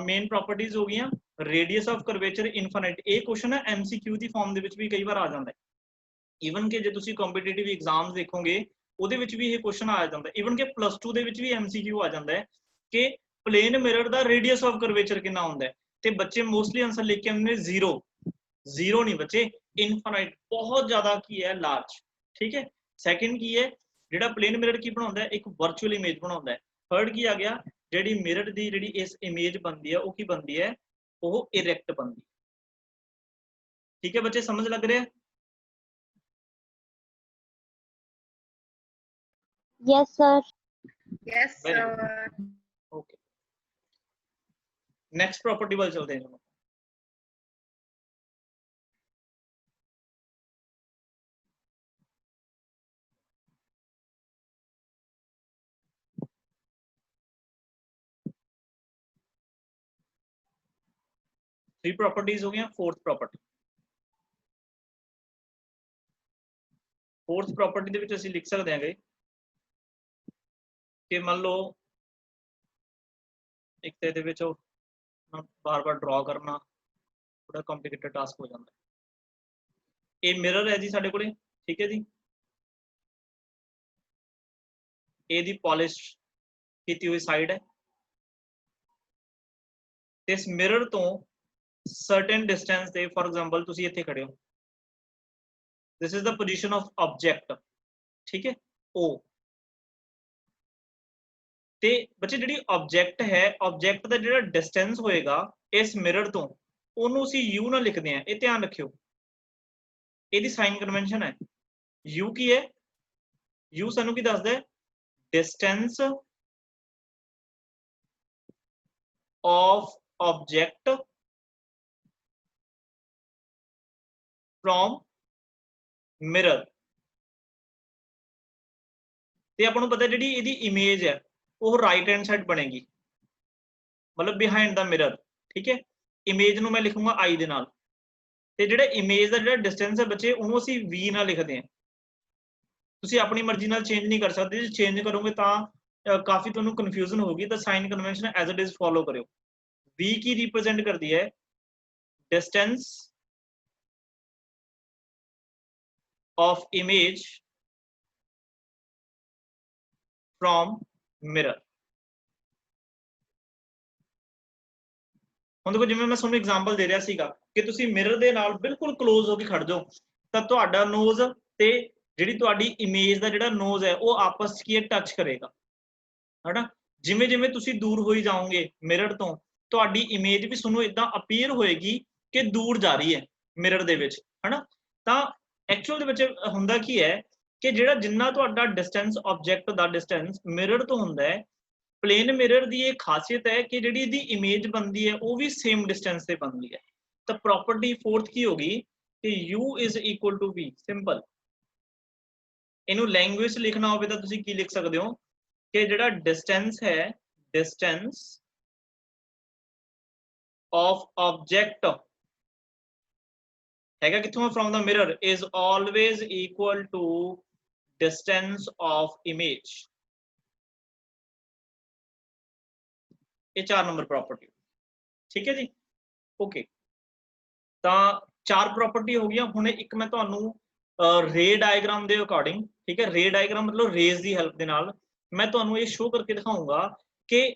ਮੇਨ ਪ੍ਰੋਪਰਟੀਜ਼ ਹੋ ਗਈਆਂ। ਰੇਡੀਅਸ ਆਫ ਕਰਵੇਚਰ ਇਨਫਾਈਨਾਈਟ, ਇਹ ਕੁਐਸਚਨ ਹੈ ਐਮਸੀਕਿਊ ਦੀ ਫਾਰਮ ਦੇ ਵਿੱਚ ਵੀ ਕਈ ਵਾਰ ਆ ਜਾਂਦਾ ਹੈ। ਈਵਨ ਕਿ ਜੇ ਤੁਸੀਂ ਕੰਪੀਟੀਟਿਵ ਐਗਜ਼ਾਮਸ ਦੇਖੋਗੇ ਉਹਦੇ ਵਿੱਚ ਵੀ ਇਹ ਕੁਐਸਚਨ ਆ ਜਾਂਦਾ। ਈਵਨ ਕਿ +2 ਦੇ ਵਿੱਚ ਵੀ ਐਮਸੀਕਿਊ ਆ ਜਾਂਦਾ ਹੈ ਕਿ ਪਲੇਨ ਮਿਰਰ ਦਾ ਰੇਡੀਅਸ ਆਫ ਕਰਵੇਚਰ ਕਿੰਨਾ ਹੁੰਦਾ ਹੈ, ਤੇ ਬੱਚੇ ਮੋਸਟਲੀ ਆਨਸਰ ਲਿਖ ਕੇ ਆਉਂਦੇ ਨੇ 0। 0 ਨਹੀਂ ਬੱਚੇ, ਇਨਫਾਈਨਾਈਟ, ਬਹੁਤ ਜ਼ਿਆਦਾ ਕੀ ਹੈ, ਲਾਰਜ। ਠੀਕ ਹੈ। ਸੈਕਿੰਡ ਕੀ ਹੈ, ਜਿਹੜਾ ਪਲੇਨ ਮਿਰਰ ਕੀ ਬਣਾਉਂਦਾ ਹੈ, ਇੱਕ ਵਰਚੁਅਲ ਇਮੇਜ ਬਣਾਉਂਦਾ ਹੈ। ਥਰਡ ਕੀ ਆ ਗਿਆ, ਜਿਹੜੀ ਮਿਰਰ ਦੀ ਜਿਹੜੀ ਇਸ ਇਮੇਜ ਬਣਦੀ ਹੈ ਉਹ ਕੀ ਬਣਦੀ ਹੈ, ਉਹ ਇਰੈਕਟ ਬਣਦੀ ਹੈ। ਠੀਕ ਹੈ ਬੱਚੇ, ਸਮਝ ਲੱਗ ਰਿਹਾ? Yes sir. Yes Very sir. good. Okay. Next property वाले चलते हैं। थ्री प्रॉपर्टीज हो गया। फोर्थ प्रॉपर्टी, फोर्थ प्रॉपर्टी ਦੇ ਵਿੱਚ ਅਸੀਂ ਲਿਖ ਸਕਦੇ ਹਾਂਗੇ ਕਿ ਮੰਨ ਲਓ ਇੱਕ ਤੇ ਇਹਦੇ ਵਿੱਚ ਬਾਰ-ਬਾਰ ਡਰਾ ਕਰਨਾ ਥੋੜਾ ਕੰਪਲਿਕੇਟਡ ਟਾਸਕ ਹੋ ਜਾਂਦਾ ਹੈ। ਇਹ ਮਿਰਰ ਹੈ ਜੀ ਸਾਡੇ ਕੋਲੇ, ਠੀਕ ਹੈ ਜੀ, ਇਹਦੀ ਪੋਲਿਸ਼ ਕੀਤੀ ਹੋਈ ਸਾਈਡ ਹੈ, ਤੇ ਇਸ ਮਿਰਰ ਤੋਂ ਸਰਟਨ ਡਿਸਟੈਂਸ ਤੇ, ਫॉर एग्जांपल ਤੁਸੀਂ ਇੱਥੇ ਖੜੇ ਹੋ, this is the position of object, ठीक है, O। ਤੇ ਬੱਚੇ ਜਿਹੜੀ ਆਬਜੈਕਟ ਹੈ, ਆਬਜੈਕਟ ਦਾ ਜਿਹੜਾ ਡਿਸਟੈਂਸ ਹੋਏਗਾ ਇਸ ਮਿਰਰ ਤੋਂ ਉਹਨੂੰ ਅਸੀਂ u ਨਾਲ ਲਿਖਦੇ ਆ। ਇਹ ਧਿਆਨ ਰੱਖਿਓ, ਇਹਦੀ ਸਾਈਨ ਕਨਵੈਨਸ਼ਨ ਹੈ। u ਕੀ ਹੈ? u ਸਾਨੂੰ ਕੀ ਦੱਸਦਾ ਹੈ? Distance of object from mirror। ਤੇ ਆਪਾਂ ਨੂੰ ਪਤਾ ਜਿਹੜੀ ਇਹਦੀ ਇਮੇਜ ਹੈ ਉਹ ਰਾਈਟ ਹੈਂਡ ਸਾਈਡ ਬਣੇਗੀ, ਮਤਲਬ ਬਿਹਾਈਂਡ ਦਾ ਮਿਰਰ। ਠੀਕ ਹੈ, ਇਮੇਜ ਨੂੰ ਮੈਂ ਲਿਖੂੰਗਾ i ਦੇ ਨਾਲ, ਤੇ ਜਿਹੜਾ ਇਮੇਜ ਦਾ ਜਿਹੜਾ ਡਿਸਟੈਂਸ ਹੈ ਬੱਚੇ ਉਹਨੂੰ ਅਸੀਂ v ਨਾਲ ਲਿਖਦੇ ਹਾਂ। ਤੁਸੀਂ ਆਪਣੀ ਮਰਜ਼ੀ ਨਾਲ ਚੇਂਜ ਨਹੀਂ ਕਰ ਸਕਦੇ, ਜੇ ਚੇਂਜ ਕਰੋਗੇ ਤਾਂ ਕਾਫੀ ਤੁਹਾਨੂੰ ਕਨਫਿਊਜ਼ਨ ਹੋਊਗੀ। ਤਾਂ sign convention as it is follow ਕਰਿਓ। v ਕੀ रिप्रेजेंट करती है? Distance of image from mirror। ਹੁਣ ਦੇਖੋ, ਜਿਵੇਂ ਮੈਂ ਤੁਹਾਨੂੰ ਐਗਜ਼ਾਮਪਲ ਦੇ ਰਿਹਾ ਸੀਗਾ ਕਿ ਤੁਸੀਂ ਮਿਰਰ ਦੇ ਨਾਲ ਬਿਲਕੁਲ ক্লোਜ਼ ਹੋ ਕੇ ਖੜ ਜਾਓ ਤਾਂ ਤੁਹਾਡਾ ਨੋਜ਼ ਤੇ ਜਿਹੜੀ ਤੁਹਾਡੀ ਇਮੇਜ ਦਾ ਜਿਹੜਾ ਨੋਜ਼ ਹੈ ਉਹ ਆਪਸ 'ਚ ਕੀ ਟੱਚ ਕਰੇਗਾ, ਹਨਾ। ਜਿਵੇਂ ਜਿਵੇਂ ਤੁਸੀਂ ਦੂਰ ਹੋਈ ਜਾਓਗੇ ਮਿਰਰ ਤੋਂ, ਤੁਹਾਡੀ ਇਮੇਜ ਵੀ ਤੁਹਾਨੂੰ ਇਦਾਂ ਅਪੀਅਰ ਹੋਏਗੀ ਕਿ ਦੂਰ ਜਾ ਰਹੀ ਹੈ ਮਿਰਰ ਦੇ ਵਿੱਚ, ਹਨਾ। ਤਾਂ ਐਕਚੁਅਲ ਦੇ ਵਿੱਚ ਹੁੰਦਾ ਕੀ ਹੈ ਕਿ ਜਿਹੜਾ ਜਿੰਨਾ ਤੁਹਾਡਾ ਡਿਸਟੈਂਸ, ਆਬਜੈਕਟ ਦਾ ਡਿਸਟੈਂਸ ਮਿਰਰ ਤੋਂ ਹੁੰਦਾ ਹੈ, ਪਲੇਨ ਮਿਰਰ ਦੀ ਇਹ ਖਾਸੀਅਤ ਹੈ ਕਿ ਜਿਹੜੀ ਇਹਦੀ ਇਮੇਜ ਬਣਦੀ ਹੈ ਉਹ ਵੀ ਸੇਮ ਡਿਸਟੈਂਸ ਤੇ ਬਣਦੀ ਹੈ। ਤਾਂ ਪ੍ਰੋਪਰਟੀ ਫੋਰਥ ਕੀ ਹੋਗੀ ਕਿ u is equal to v। Simple. ਇਹਨੂੰ ਲੈਂਗੁਏਜ 'ਚ ਲਿਖਣਾ ਹੋਵੇ ਤਾਂ ਤੁਸੀਂ ਕੀ ਲਿਖ ਸਕਦੇ ਹੋ ਕਿ ਜਿਹੜਾ ਡਿਸਟੈਂਸ ਹੈ, ਡਿਸਟੈਂਸ of object ਹੈਗਾ ਕਿੱਥੋਂ? from the mirror is always equal to distance of image। ਇਹ 4 ਨੰਬਰ ਪ੍ਰੋਪਰਟੀ। ਠੀਕ ਹੈ ਜੀ, ਓਕੇ। ਤਾਂ 4 ਪ੍ਰੋਪਰਟੀ ਹੋ ਗਈਆਂ। ਹੁਣ ਇੱਕ ਮੈਂ ਤੁਹਾਨੂੰ ਰੇ ਡਾਇਗਰਾਮ ਦੇ ਅਕੋਰਡਿੰਗ, ਠੀਕ ਹੈ, ਰੇ ਡਾਇਗਰਾਮ ਮਤਲਬ ਰੇਜ਼ ਦੀ ਹੈਲਪ ਦੇ ਨਾਲ ਮੈਂ ਤੁਹਾਨੂੰ ਇਹ ਸ਼ੋ ਕਰਕੇ ਦਿਖਾਊਂਗਾ ਕਿ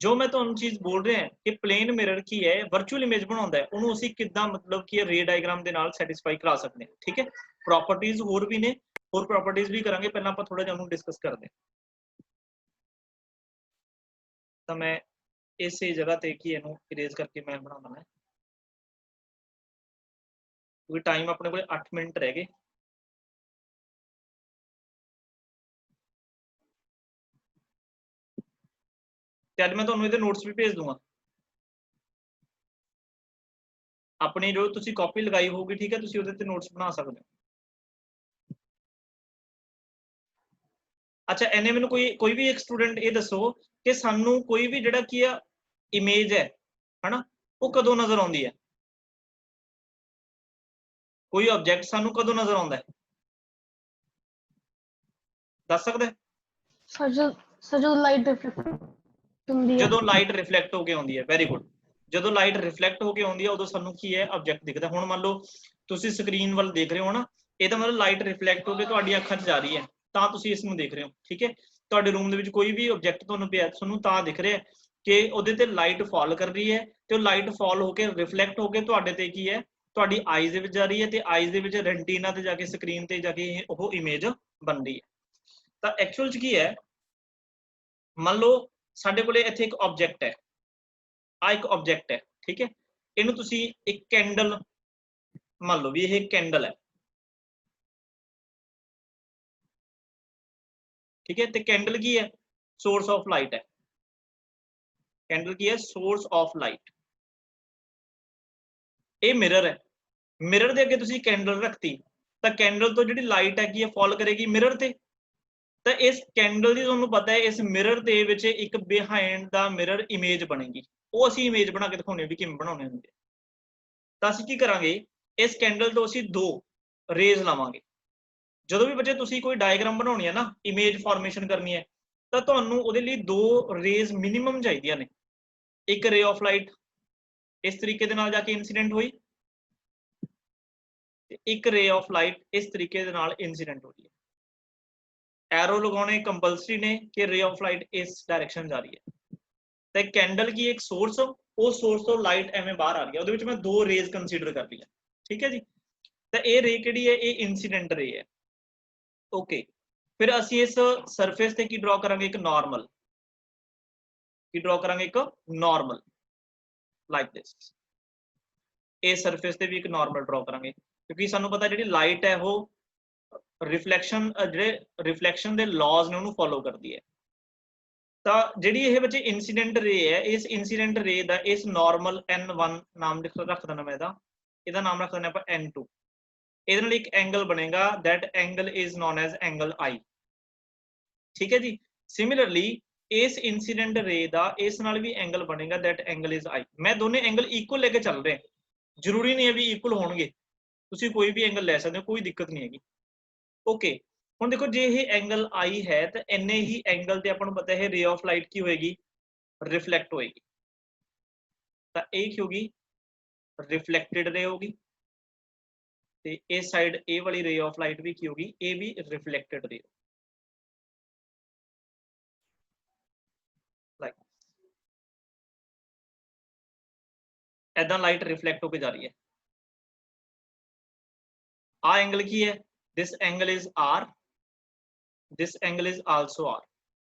ਜੋ ਮੈਂ ਤੁਹਾਨੂੰ ਚੀਜ਼ ਬੋਲ ਰਿਹਾ ਕਿ ਪਲੇਨ ਮਿਰਰ ਕੀ ਹੈ, ਵਰਚੁਅਲ ਇਮੇਜ ਬਣਾਉਂਦਾ ਹੈ, ਉਹਨੂੰ ਅਸੀਂ ਕਿੱਦਾਂ ਮਤਲਬ ਕਿ ਰੇ ਡਾਇਗਰਾਮ ਦੇ ਨਾਲ ਸੈਟੀਸਫਾਈ ਕਰਾ ਸਕਦੇ ਹਾਂ। ਠੀਕ ਹੈ, ਪ੍ਰੋਪਰਟੀਜ਼ ਹੋਰ ਵੀ ਨੇ, ਹੋਰ ਪ੍ਰੋਪਰਟੀਜ਼ ਵੀ ਕਰਾਂਗੇ, ਪਹਿਲਾਂ ਆਪਾਂ ਥੋੜਾ ਜਿਹਾ ਉਹਨੂੰ ਡਿਸਕਸ ਕਰਦੇ ਹਾਂ। ਤਾਂ ਮੈਂ ਇਸੇ ਜਗ੍ਹਾ ਤੇ ਕੀ ਇਹਨੂੰ ਇਰੇਜ਼ ਕਰਕੇ ਮੈਂ ਬਣਾਉਣਾ ਹੈ, ਕਿਉਂਕਿ ਟਾਈਮ ਆਪਣੇ ਕੋਲ 8 ਮਿੰਟ ਰਹਿ ਗਏ। ਤੇ ਅੱਜ ਮੈਂ ਤੁਹਾਨੂੰ ਇਹਦੇ ਨੋਟਸ ਵੀ ਭੇਜ ਦੂੰਗਾ, ਆਪਣੀ ਜੋ ਤੁਸੀਂ ਕਾਪੀ ਲਗਾਈ ਹੋਊਗੀ, ਠੀਕ ਹੈ, ਤੁਸੀਂ ਉਹਦੇ ਤੇ ਨੋਟਸ ਬਣਾ ਸਕਦੇ ਹੋ। ਅੱਛਾ, ਇਹਨੇ ਮੈਨੂੰ ਕੋਈ ਵੀ ਇੱਕ ਸਟੂਡੈਂਟ ਇਹ ਦੱਸੋ ਕਿ ਸਾਨੂੰ ਕੋਈ ਵੀ ਜਿਹੜਾ ਕੀ ਆ ਇਮੇਜ ਹੈ, ਹਨਾ, ਉਹ ਕਦੋਂ ਨਜ਼ਰ ਆਉਂਦੀ ਹੈ? ਕੋਈ ਆਬਜੈਕਟ ਸਾਨੂੰ ਕਦੋਂ ਨਜ਼ਰ ਆਉਂਦਾ ਹੈ, ਦੱਸ ਸਕਦੇ? ਸਰ ਜਦੋਂ ਲਾਈਟ ਰਿਫਲੈਕਟ ਹੁੰਦੀ ਹੈ, ਜਦੋਂ ਲਾਈਟ ਰਿਫਲੈਕਟ ਹੋ ਕੇ ਆਉਂਦੀ ਹੈ। Very good. ਜਦੋਂ ਲਾਈਟ ਰਿਫਲੈਕਟ ਹੋ ਕੇ ਆਉਂਦੀ ਹੈ ਉਦੋਂ ਸਾਨੂੰ ਕੀ ਹੈ? ਆਬਜੈਕਟ ਦਿਖਦਾ। ਹੁਣ ਮੰਨ ਲਓ ਤੁਸੀਂ ਸਕਰੀਨ ਵੱਲ ਦੇਖ ਰਹੇ ਹੋ ਨਾ, ਇਹਦਾ ਮਤਲਬ ਲਾਈਟ ਰਿਫਲੈਕਟ ਹੋ ਕੇ ਤੁਹਾਡੀ ਅੱਖਾਂ 'ਚ ਜਾ ਰਹੀ ਹੈ, ਤਾਂ ਤੁਸੀਂ ਇਸ ਨੂੰ ਦੇਖ ਰਹੇ ਹੋ। ਠੀਕ ਹੈ, ਤੁਹਾਡੇ ਰੂਮ ਦੇ ਵਿੱਚ ਕੋਈ ਵੀ ਆਬਜੈਕਟ ਤੁਹਾਨੂੰ ਪਿਆ, ਤੁਹਾਨੂੰ ਤਾਂ ਦਿਖ ਰਿਹਾ ਕਿ ਉਹਦੇ ਤੇ ਲਾਈਟ ਫਾਲ ਕਰ ਰਹੀ ਹੈ, ਤੇ ਉਹ ਲਾਈਟ ਫਾਲ ਹੋ ਕੇ ਰਿਫਲੈਕਟ ਹੋ ਕੇ ਤੁਹਾਡੇ ਤੇ ਕੀ ਹੈ, ਤੁਹਾਡੀ ਆਈਜ਼ ਦੇ ਵਿੱਚ ਜਾ ਰਹੀ ਹੈ, ਤੇ ਆਈਜ਼ ਦੇ ਵਿੱਚ ਰੈਂਟੀਨਾ ਤੇ ਜਾ ਕੇ, ਸਕਰੀਨ ਤੇ ਜਾ ਕੇ ਉਹ ਇਮੇਜ ਬਣਦੀ ਹੈ। ਤਾਂ ਐਕਚੁਅਲ 'ਚ ਕੀ ਹੈ, ਮੰਨ ਲਓ ਸਾਡੇ ਕੋਲੇ ਇੱਥੇ ਇੱਕ ਆਬਜੈਕਟ ਹੈ, ਆ ਇੱਕ ਆਬਜੈਕਟ ਹੈ, ਠੀਕ ਹੈ, ਇਹਨੂੰ ਤੁਸੀਂ ਇੱਕ ਕੈਂਡਲ ਮੰਨ ਲਓ ਵੀ ਇਹ ਕੈਂਡਲ ਹੈ, ਠੀਕ ਹੈ। ਤੇ ਕੈਂਡਲ ਕੀ ਹੈ? ਸੋਰਸ ਆਫ ਲਾਈਟ ਹੈ। ਕੈਂਡਲ ਕੀ ਹੈ? Source of light. ਇਹ ਮਿਰਰ ਹੈ, ਮਿਰਰ ਦੇ ਅੱਗੇ ਤੁਸੀਂ ਕੈਂਡਲ ਰੱਖਤੀ ਤਾਂ ਕੈਂਡਲ ਤੋਂ ਜਿਹੜੀ ਲਾਈਟ ਹੈ ਕੀ ਹੈ, ਫਾਲ ਕਰੇਗੀ ਮਿਰਰ ਤੇ। ਤਾਂ ਇਸ ਕੈਂਡਲ ਦੀ ਤੁਹਾਨੂੰ ਪਤਾ ਹੈ ਇਸ ਮਿਰਰ ਦੇ ਵਿੱਚ ਇੱਕ ਬਿਹਾਈਂਡ ਦਾ ਮਿਰਰ ਇਮੇਜ ਬਣੇਗੀ। ਉਹ ਅਸੀਂ ਇਮੇਜ ਬਣਾ ਕੇ ਦਿਖਾਉਣੇ ਵੀ ਕਿਵੇਂ ਬਣਾਉਣੇ ਹੁੰਦੇ। ਤਾਂ ਅਸੀਂ ਕੀ ਕਰਾਂਗੇ, ਇਸ ਕੈਂਡਲ ਤੋਂ ਅਸੀਂ 2 ਰੇਜ਼ ਲਾਵਾਂਗੇ। ਜਦੋਂ ਵੀ ਬੱਚੇ ਤੁਸੀਂ ਕੋਈ ਡਾਇਗਰਾਮ ਬਣਾਉਣੀ ਹੈ ਨਾ, ਇਮੇਜ ਫਾਰਮੇਸ਼ਨ ਕਰਨੀ ਹੈ, ਤਾਂ ਤੁਹਾਨੂੰ ਉਹਦੇ ਲਈ 2 ਰੇਜ਼ ਮਿਨੀਮਮ ਚਾਹੀਦੀਆਂ ਨੇ। ਇੱਕ ਰੇ ਆਫ ਲਾਈਟ ਇਸ ਤਰੀਕੇ ਦੇ ਨਾਲ ਜਾ ਕੇ ਇਨਸੀਡੈਂਟ ਹੋਈ, ਤੇ ਇੱਕ ਰੇ ਆਫ ਲਾਈਟ ਇਸ ਤਰੀਕੇ ਦੇ ਨਾਲ ਇਨਸੀਡੈਂਟ ਹੋ ਰਹੀ ਹੈ। ਐਰੋ ਲਗਾਉਣੇ ਕੰਪਲਸਰੀ ਨੇ ਕਿ ਰੇ ਆਫ ਲਾਈਟ ਇਸ ਡਾਇਰੈਕਸ਼ਨ ਜਾ ਰਹੀ ਹੈ। ਤੇ ਕੈਂਡਲ ਕੀ ਇੱਕ ਸੋਰਸ, ਉਹ ਸੋਰਸ ਤੋਂ ਲਾਈਟ ਐਵੇਂ ਬਾਹਰ ਆ ਰਹੀ ਹੈ, ਉਹਦੇ ਵਿੱਚ ਮੈਂ 2 ਰੇਜ਼ ਕੰਸੀਡਰ ਕਰ ਲਈ ਹੈ। ਠੀਕ ਹੈ ਜੀ, ਤਾਂ ਇਹ ਰੇ ਕਿਹੜੀ ਹੈ? ਇਹ ਇਨਸੀਡੈਂਟ ਰੇ ਹੈ। ਓਕੇ, ਫਿਰ ਅਸੀਂ ਇਸ ਸਰਫੇਸ ਤੇ ਕੀ ਡਰਾ ਕਰਾਂਗੇ? ਇੱਕ ਨਾਰਮਲ। ਕੀ ਡਰਾ ਕਰਾਂਗੇ ਇੱਕ ਨਾਰਮਲ ਲਾਈਕ ਦਿਸ ਇਸ ਸਰਫੇਸ ਤੇ ਵੀ ਇੱਕ ਨਾਰਮਲ ਡਰਾ ਕਰਾਂਗੇ ਕਿਉਂਕਿ ਸਾਨੂੰ ਪਤਾ ਜਿਹੜੀ ਲਾਈਟ ਹੈ ਉਹ ਰਿਫਲੈਕਸ਼ਨ ਜਿਹੜੇ ਰਿਫਲੈਕਸ਼ਨ ਦੇ ਲਾਜ਼ ਨੇ ਉਹਨੂੰ ਫੋਲੋ ਕਰਦੀ ਹੈ ਤਾਂ ਜਿਹੜੀ ਇਹ ਬੱਚੇ ਇਨਸੀਡੈਂਟ ਰੇ ਹੈ ਇਸ ਇਨਸੀਡੈਂਟ ਰੇ ਦਾ ਇਸ ਨਾਰਮਲ n1 ਨਾਮ ਰੱਖ ਦੇਣਾ ਮੈਂ ਇਹਦਾ ਨਾਮ ਰੱਖ ਦਿੰਦੇ ਆਪਾਂ n2 ਇਹਦੇ ਨਾਲ ਇੱਕ ਐਂਗਲ ਬਣੇਗਾ that angle is known as angle I ਠੀਕ ਹੈ ਜੀ ਸਿਮਿਲਰਲੀ ਇਸ ਇਨਸੀਡੈਂਟ ਰੇ ਦਾ ਇਸ ਨਾਲ ਵੀ ਐਂਗਲ ਬਣੇਗਾ that angle is I ਮੈਂ ਦੋਨੇ ਐਂਗਲ ਇਕੁਅਲ ਲੈ ਕੇ ਚੱਲ ਰਿਹਾ ਜ਼ਰੂਰੀ ਨਹੀਂ ਹੈ ਵੀ ਇਕੁਅਲ ਹੋਣਗੇ ਤੁਸੀਂ ਕੋਈ ਵੀ ਐਂਗਲ ਲੈ ਸਕਦੇ ਹੋ ਕੋਈ ਦਿੱਕਤ ਨਹੀਂ ਹੈਗੀ ਓਕੇ ਹੁਣ ਦੇਖੋ ਜੇ ਇਹ ਐਂਗਲ I ਹੈ ਤਾਂ ਇੰਨੇ ਹੀ ਐਂਗਲ ਤੇ ਆਪਾਂ ਨੂੰ ਪਤਾ ਹੈ ਰੇ ਆਫ ਲਾਈਟ ਕੀ ਹੋਏਗੀ ਰਿਫਲੈਕਟ ਹੋਏਗੀ ਤਾਂ ਇਹ ਕੀ ਹੋਗੀ ਰਿਫਲੈਕਟਡ ਰੇ ਹੋਗੀ ਤੇ ਇਸ ਸਾਈਡ ਇਹ ਵਾਲੀ ਰੇ ਆਫ ਲਾਈਟ ਵੀ ਕੀ ਹੋਗੀ ਇਹ ਵੀ ਰਿਫਲੈਕਟਡ ਰੇ ਲਾਈਕ ਐਦਾਂ ਲਾਈਟ ਰਿਫਲੈਕਟ ਹੋ ਕੇ ਜਾ ਰਹੀ ਹੈ ਆ ਐਂਗਲ ਕੀ ਹੈ this angle is R this angle is also R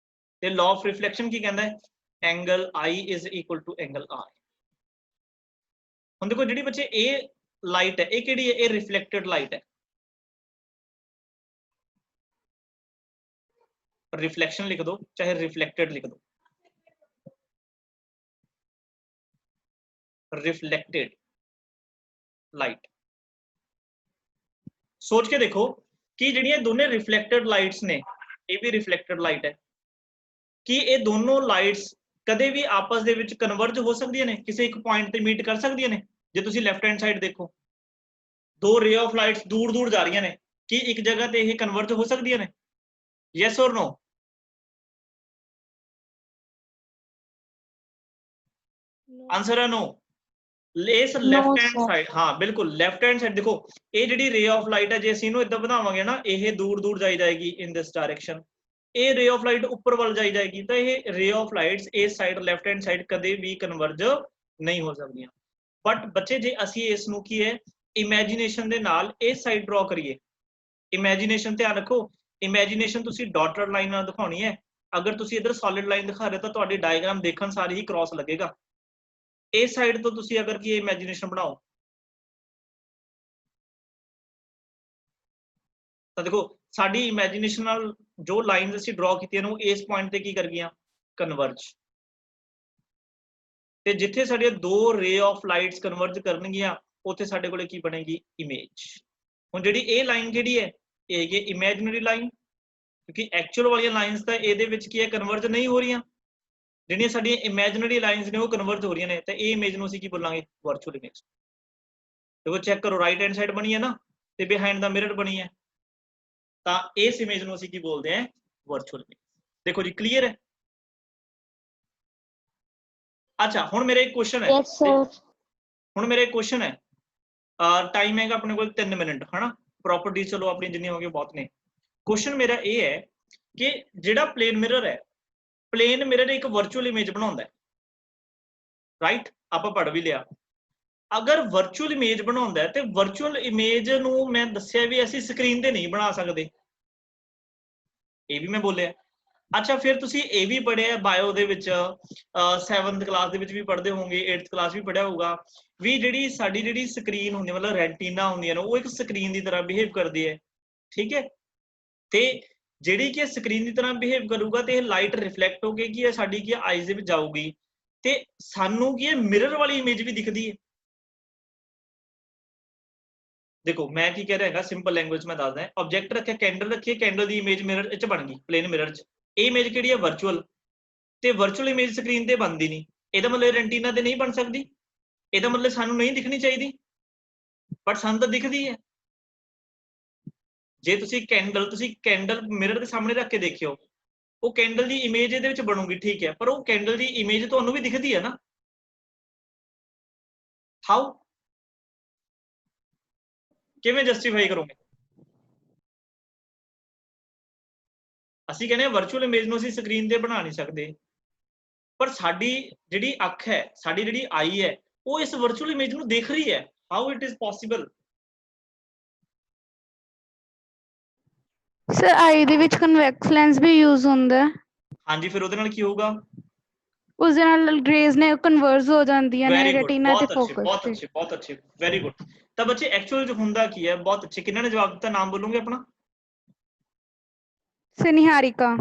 ਤੇ law of reflection ਕੀ ਕਹਿੰਦਾ ਹੈ angle I is equal to angle R ਹੁਣ ਦੇਖੋ ਜਿਹੜੀ ਬੱਚੇ ਇਹ ਲਾਈਟ ਹੈ ਇਹ ਕਿਹੜੀ ਹੈ ਇਹ ਰਿਫਲੈਕਟਡ ਲਾਈਟ ਹੈ ਰਿਫਲੈਕਸ਼ਨ ਲਿਖ ਦੋ ਚਾਹੇ ਰਿਫਲੈਕਟਡ ਲਿਖ ਦੋ ਰਿਫਲੈਕਟਡ ਲਾਈਟ ਸੋਚ ਕੇ ਦੇਖੋ ਕਿ ਜਿਹੜੀਆਂ ਦੋਨੇ ਰਿਫਲੈਕਟਡ ਲਾਈਟਸ ਨੇ ਇਹ ਵੀ ਰਿਫਲੈਕਟਡ ਲਾਈਟ ਹੈ ਕਿ ਇਹ ਦੋਨੋਂ ਲਾਈਟਸ ਕਦੇ ਵੀ ਆਪਸ ਦੇ ਵਿੱਚ ਕਨਵਰਜ ਹੋ ਸਕਦੀਆਂ ਨੇ ਕਿਸੇ ਇੱਕ ਪੁਆਇੰਟ ਤੇ ਮੀਟ ਕਰ ਸਕਦੀਆਂ ਨੇ ਜੇ ਤੁਸੀਂ ਲੈਫਟ ਹੈਂਡ ਸਾਈਡ ਦੇਖੋ ਦੋ ਰੇ ਆਫ ਲਾਈਟਸ ਦੂਰ ਦੂਰ ਜਾ ਰਹੀਆਂ ਨੇ ਕਿ ਇੱਕ ਜਗ੍ਹਾ ਤੇ ਇਹ ਕਨਵਰਜ ਹੋ ਸਕਦੀਆਂ ਨੇ ਯੈਸ ਔਰ ਨੋ ਆਨਸਰ ਹੈ ਨੋ ਇਸ ਲੈਫਟ ਹੈਂਡ ਸਾਈਡ ਹਾਂ ਬਿਲਕੁਲ ਲੈਫਟ ਹੈਂਡ ਸਾਈਡ ਦੇਖੋ ਇਹ ਜਿਹੜੀ ਰੇ ਆਫ ਲਾਈਟ ਹੈ ਜੇ ਅਸੀਂ ਇਹਨੂੰ ਇਦਾਂ ਵਧਾਵਾਂਗੇ ਨਾ ਇਹ ਦੂਰ ਦੂਰ ਜਾਈ ਜਾਏਗੀ ਇਨ ਦਿਸ ਡਾਇਰੈਕਸ਼ਨ ਇਹ ਰੇ ਆਫ ਲਾਈਟ ਉੱਪਰ ਵੱਲ ਜਾਈ ਜਾਏਗੀ ਤਾਂ ਇਹ ਰੇ ਆਫ ਲਾਈਟਸ ਇਸ ਸਾਈਡ ਲੈਫਟ ਹੈਂਡ ਸਾਈਡ ਕਦੇ ਵੀ ਕਨਵਰਜ ਨਹੀਂ ਹੋ ਸਕਦੀਆਂ ਬਟ ਬੱਚੇ ਜੇ ਅਸੀਂ ਇਸ ਨੂੰ ਕੀ ਹੈ ਇਮੇਜਿਨੇਸ਼ਨ ਦੇ ਨਾਲ ਇਸ ਸਾਈਡ ਡਰਾ ਕਰੀਏ ਇਮੇਜਿਨੇਸ਼ਨ ਧਿਆਨ ਰੱਖੋ ਇਮੇਜਿਨੇਸ਼ਨ ਤੁਸੀਂ ਡਾਟਡ ਲਾਈਨ ਨਾਲ ਦਿਖਾਉਣੀ ਹੈ ਅਗਰ ਤੁਸੀਂ ਇਧਰ ਸੋਲਿਡ ਲਾਈਨ ਦਿਖਾ ਰਹੇ ਤਾਂ ਤੁਹਾਡੀ ਡਾਇਗਰਾਮ ਦੇਖਣ ਸਾਰ ਹੀ ਕ੍ਰਾਸ ਲੱਗੇਗਾ ਇਸ ਸਾਈਡ ਤੋਂ ਤੁਸੀਂ ਅਗਰ ਕੀ ਇਮੇਜਿਨੇਸ਼ਨ ਬਣਾਓ ਤਾਂ ਦੇਖੋ ਸਾਡੀ ਇਮੇਜਿਨੇਸ਼ਨ ਨਾਲ ਜੋ ਲਾਈਨਸ ਅਸੀਂ ਡਰਾ ਕੀਤੀਆਂ ਨੇ ਉਹ ਇਸ ਪੁਆਇੰਟ ਤੇ ਕੀ ਕਰ ਗਈਆਂ ਕਨਵਰਜ ਤੇ ਜਿੱਥੇ ਸਾਡੇ ਦੋ ਰੇ ਆਫ ਲਾਈਟਸ ਕਨਵਰਜ ਕਰਨਗੀਆਂ ਉੱਥੇ ਸਾਡੇ ਕੋਲੇ ਕੀ ਬਣੇਗੀ ਇਮੇਜ ਹੁਣ ਜਿਹੜੀ ਇਹ ਲਾਈਨ ਕਿਹੜੀ ਹੈ ਇਹ ਹੈਗੀ ਇਮੇਜਿਨਰੀ ਲਾਈਨ ਕਿਉਂਕਿ ਐਕਚੁਅਲ ਵਾਲੀਆਂ ਲਾਈਨਸ ਤਾਂ ਇਹਦੇ ਵਿੱਚ ਕੀ ਹੈ ਕਨਵਰਜ ਨਹੀਂ ਹੋ ਰਹੀਆਂ ਜਿਹੜੀਆਂ ਸਾਡੀਆਂ ਇਮੇਜਿਨਰੀ ਲਾਈਨਸ ਨੇ ਉਹ ਕਨਵਰਜ ਹੋ ਰਹੀਆਂ ਨੇ ਤਾਂ ਇਹ ਇਮੇਜ ਨੂੰ ਅਸੀਂ ਕੀ ਬੋਲਾਂਗੇ ਵਰਚੁਅਲ ਇਮੇਜ ਦੇਖੋ ਚੈੱਕ ਕਰੋ ਰਾਈਟ ਹੈਂਡ ਸਾਈਡ ਬਣੀ ਹੈ ਨਾ ਤੇ ਬਿਹਾਈਂਡ ਦਾ ਮਿਰਰ ਬਣੀ ਹੈ ਤਾਂ ਇਸ ਇਮੇਜ ਨੂੰ ਅਸੀਂ ਕੀ ਬੋਲਦੇ ਹਾਂ ਵਰਚੁਅਲ ਇਮੇਜ ਦੇਖੋ ਜੀ ਕਲੀਅਰ ਹੈ ਅੱਛਾ ਹੁਣ ਮੇਰਾ ਇੱਕ ਕੁਐਸਚਨ ਹੈ Yes, sir. ਹੁਣ ਮੇਰਾ ਇੱਕ ਕੁਐਸਚਨ ਹੈ ਟਾਈਮ ਹੈਗਾ ਆਪਣੇ ਕੋਲ 3 ਮਿੰਟ ਹਨਾ ਪ੍ਰੋਪਰਟੀ ਚਲੋ ਆਪਣੀ ਜਿੰਨੀ ਹੋ ਗਈ ਬਹੁਤ ਨੇ ਕੁਐਸਚਨ ਮੇਰਾ ਇਹ ਹੈ ਕਿ ਜਿਹੜਾ ਪਲੇਨ ਮਿਰਰ ਹੈ ਪਲੇਨ ਮਿਰਰ ਇੱਕ ਵਰਚੁਅਲ ਇਮੇਜ ਬਣਾਉਂਦਾ ਹੈ ਰਾਈਟ ਆਪਾਂ ਪੜ੍ਹ ਵੀ ਲਿਆ ਅਗਰ ਵਰਚੁਅਲ ਇਮੇਜ ਬਣਾਉਂਦਾ ਹੈ ਤੇ ਵਰਚੁਅਲ ਇਮੇਜ ਨੂੰ ਮੈਂ ਦੱਸਿਆ ਵੀ ਅਸੀਂ ਸਕਰੀਨ ਤੇ ਨਹੀਂ ਬਣਾ ਸਕਦੇ ਇਹ ਵੀ ਮੈਂ ਬੋਲਿਆ ਅੱਛਾ ਫਿਰ ਤੁਸੀਂ ਇਹ ਵੀ ਪੜ੍ਹਿਆ ਬਾਇਓ ਦੇ ਵਿੱਚ 7th ਕਲਾਸ ਦੇ ਵਿੱਚ ਵੀ ਪੜ੍ਹਦੇ ਹੋਵੋਗੇ 8th ਕਲਾਸ ਵੀ ਪੜ੍ਹਿਆ ਹੋਊਗਾ ਵੀ ਜਿਹੜੀ ਸਾਡੀ ਜਿਹੜੀ ਸਕਰੀਨ ਹੁੰਦੀ ਮਤਲਬ ਰੈਟੀਨਾ ਹੁੰਦੀਆਂ ਨੇ ਉਹ ਇੱਕ ਸਕਰੀਨ ਦੀ ਤਰ੍ਹਾਂ ਬਿਹੇਵ ਕਰਦੀ ਹੈ ਠੀਕ ਹੈ ਤੇ ਜਿਹੜੀ ਕਿ ਸਕਰੀਨ ਦੀ ਤਰ੍ਹਾਂ ਬਿਹੇਵ ਕਰੂਗਾ ਤੇ ਇਹ ਲਾਈਟ ਰਿਫਲੈਕਟ ਹੋ ਕੇ ਕੀ ਸਾਡੀ ਕੀ ਆਈਜ਼ ਦੇ ਵਿੱਚ ਜਾਊਗੀ ਤੇ ਸਾਨੂੰ ਕੀ ਮਿਰਰ ਵਾਲੀ ਇਮੇਜ ਵੀ ਦਿਖਦੀ ਹੈ ਦੇਖੋ ਮੈਂ ਕੀ ਕਹਿ ਰਿਹਾ ਹੈਗਾ ਸਿੰਪਲ ਲੈਂਗੁਏਜ ਮੈਂ ਦੱਸਦਾ ਆਬਜੈਕਟ ਰੱਖਿਆ ਕੈਂਡਲ ਰੱਖੀ ਕੈਂਡਲ ਦੀ ਇਮੇਜ ਮਿਰਰ ਵਿੱਚ ਬਣ ਗਈ ਪਲੇਨ ਮਿਰਰ 'ਚ ਇਹ ਇਮੇਜ ਕਿਹੜੀ ਹੈ ਵਰਚੁਅਲ ਤੇ ਵਰਚੁਅਲ ਇਮੇਜ ਸਕਰੀਨ ਤੇ ਬਣਦੀ ਨਹੀਂ ਇਹਦਾ ਮਤਲਬ ਰੈਂਟੀਨਾ ਤੇ ਨਹੀਂ ਬਣ ਸਕਦੀ ਇਹਦਾ ਮਤਲਬ ਸਾਨੂੰ ਨਹੀਂ ਦਿਖਣੀ ਚਾਹੀਦੀ ਬਟ ਸਾਨੂੰ ਤਾਂ ਦਿਖਦੀ ਹੈ ਜੇ ਤੁਸੀਂ ਕੈਂਡਲ ਮਿਰਰ ਦੇ ਸਾਹਮਣੇ ਰੱਖ ਕੇ ਦੇਖਿਓ ਉਹ ਕੈਂਡਲ ਦੀ ਇਮੇਜ ਇਹਦੇ ਵਿੱਚ ਬਣੂਗੀ ਠੀਕ ਹੈ ਪਰ ਉਹ ਕੈਂਡਲ ਦੀ ਇਮੇਜ ਤੁਹਾਨੂੰ ਵੀ ਦਿਖਦੀ ਹੈ ਨਾ ਹਾਊ ਕਿਵੇਂ ਜਸਟੀਫਾਈ ਕਰੋਗੇ ਅਸੀਂ ਕਹਿੰਦੇ ਵਰਚੁਅਲ ਇਮੇਜ ਨੂੰ ਅਸੀਂ ਸਕਰੀਨ ਤੇ ਬਣਾ ਨਹੀਂ ਸਕਦੇ ਪਰ ਸਾਡੀ ਜਿਹੜੀ ਅੱਖ ਹੈ ਸਾਡੀ ਜਿਹੜੀ ਆਈ ਹੈ ਉਹ ਇਸ ਵਰਚੁਅਲ ਇਮੇਜ ਨੂੰ ਦੇਖ ਰਹੀ ਹੈ how it is possible sir eye ਦੇ ਵਿੱਚ ਕਨਵੈਕਸ ਲੈਂਸ ਵੀ ਯੂਜ਼ ਹੁੰਦਾ ਹੈ ਹਾਂਜੀ ਫਿਰ ਉਹਦੇ ਨਾਲ ਕੀ ਹੋਊਗਾ ਉਸ ਦੇ ਨਾਲ ਰੇਜ਼ ਨੇ ਕਨਵਰਜ ਹੋ ਜਾਂਦੀਆਂ ਨੇ ਵੈਰੀ ਗੁੱਡ, ਰੈਟੀਨਾ ਤੇ ਬਹੁਤ ਅੱਛੇ, ਫੋਕਸ ਬਹੁਤ ਤੇ। ਅੱਛੇ, ਬਹੁਤ ਅੱਛੇ, ਵੈਰੀ ਗੁੱਡ। ਤਾਂ ਬੱਚੇ ਐਕਚੁਅਲ ਚ ਹੁੰਦਾ ਕੀ ਹੈ, ਬਹੁਤ ਅੱਛੇ। ਕਿੰਨਾਂ ਨੇ ਜਵਾਬ ਦਿੱਤਾ, ਨਾਮ ਬੋਲੋਗੇ ਆਪਣਾ? ਨਿਹਾਰਿਕਾ।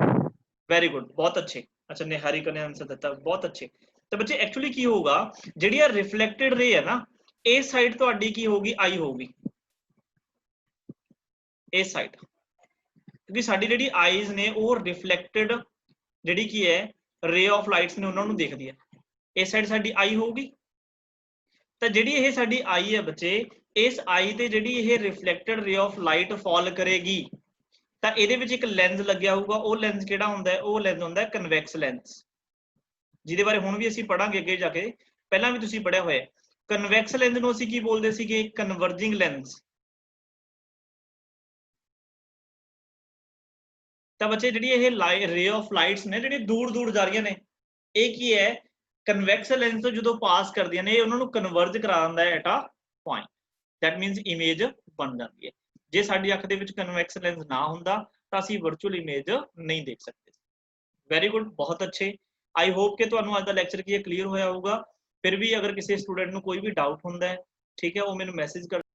ਵੈਰੀ ਗੁੱਡ, ਬਹੁਤ ਅੱਛੇ। ਅੱਛਾ, ਨਿਹਾਰਿਕਾ ਨੇ ਆਨਸਰ ਦਿੱਤਾ, ਬਹੁਤ ਅੱਛੇ। ਤਾਂ ਬੱਚੇ ਐਕਚੁਅਲੀ ਕੀ ਹੋਊਗਾ, ਜਿਹੜੀ ਆ ਰਿਫਲੈਕਟਡ ਰੇ ਹੈ ਨਾ, ਇਸ ਸਾਈਡ ਤੁਹਾਡੀ ਕੀ ਹੋਊਗੀ, ਆਈ ਹੋਊਗੀ, ਇਸ ਸਾਈਡ। ਕਿਉਂਕਿ ਸਾਡੀ ਜਿਹੜੀ ਆਈਜ਼ ਨੇ ਉਹ ਰਿਫਲੈਕਟਡ ਜਿਹੜੀ ਕੀ ਹੈ ਰੇ ਆਫ ਲਾਈਟਸ ਨੇ ਉਹਨਾਂ ਨੂੰ ਦੇਖਦੀ ਹੈ। ਇਸ ਸਾਈਡ ਸਾਡੀ ਆਈ ਹੋਊਗੀ। ਤਾਂ ਜਿਹੜੀ ਇਹ ਸਾਡੀ ਆਈ ਹੈ ਬੱਚੇ, ਇਸ ਆਈ ਤੇ ਜਿਹੜੀ ਇਹ ਰਿਫਲੈਕਟਡ ਰੇ ਆਫ ਲਾਈਟ ਫਾਲ ਕਰੇਗੀ, ਤਾਂ ਇਹਦੇ ਵਿੱਚ ਇੱਕ ਲੈਂਸ ਲੱਗਿਆ ਹੋਊਗਾ। ਉਹ ਲੈਂਸ ਕਿਹੜਾ ਹੁੰਦਾ ਹੈ? ਉਹ ਲੈਂਸ ਹੁੰਦਾ ਹੈ ਕਨਵੈਕਸ ਲੈਂਸ, ਜਿਹਦੇ ਬਾਰੇ ਹੁਣ ਵੀ ਅਸੀਂ ਪੜਾਂਗੇ ਅੱਗੇ ਜਾ ਕੇ, ਪਹਿਲਾਂ ਵੀ ਤੁਸੀਂ ਪੜਿਆ ਹੋਇਆ। ਕਨਵੈਕਸ ਲੈਂਸ ਨੂੰ ਅਸੀਂ ਕੀ ਬੋਲਦੇ ਸੀਗੇ? ਕਨਵਰਜਿੰਗ ਲੈਂਸ। ਤਾਂ ਬੱਚੇ ਜਿਹੜੀ ਇਹ ਰੇ ਆਫ ਲਾਈਟਸ ਨੇ ਜਿਹੜੀ ਦੂਰ ਦੂਰ ਜਾ ਰਹੀਆਂ ਨੇ, ਇਹ ਕੀ ਹੈ? ਕਨਵੈਕਸ ਲੈਂਸ ਤੋਂ ਜਦੋਂ ਪਾਸ ਕਰਦੀਆਂ ਨੇ, ਇਹ ਉਹਨਾਂ ਨੂੰ ਕਨਵਰਜ ਕਰਾ ਦਿੰਦਾ ਹੈ at a point. That means image ਬਣ ਜਾਂਦੀ ਹੈ। ਜੇ ਸਾਡੀ ਅੱਖ ਦੇ ਵਿੱਚ ਕਨਵੈਕਸ ਲੈਂਸ ਨਾ ਹੁੰਦਾ ਤਾਂ ਅਸੀਂ ਵਰਚੁਅਲ ਇਮੇਜ ਨਹੀਂ ਦੇਖ ਸਕਦੇ। ਵੈਰੀ ਗੁੱਡ, ਬਹੁਤ ਅੱਛੇ। ਆਈ ਹੋਪ ਕਿ ਤੁਹਾਨੂੰ ਅੱਜ ਦਾ ਲੈਕਚਰ ਕੀ ਹੈ ਕਲੀਅਰ ਹੋਇਆ ਹੋਊਗਾ। ਫਿਰ ਵੀ ਅਗਰ ਕਿਸੇ ਸਟੂਡੈਂਟ ਨੂੰ ਕੋਈ ਵੀ ਡਾਊਟ ਹੁੰਦਾ ਹੈ, ਠੀਕ ਹੈ, ਉਹ ਮੈਨੂੰ ਮੈਸੇਜ ਕਰ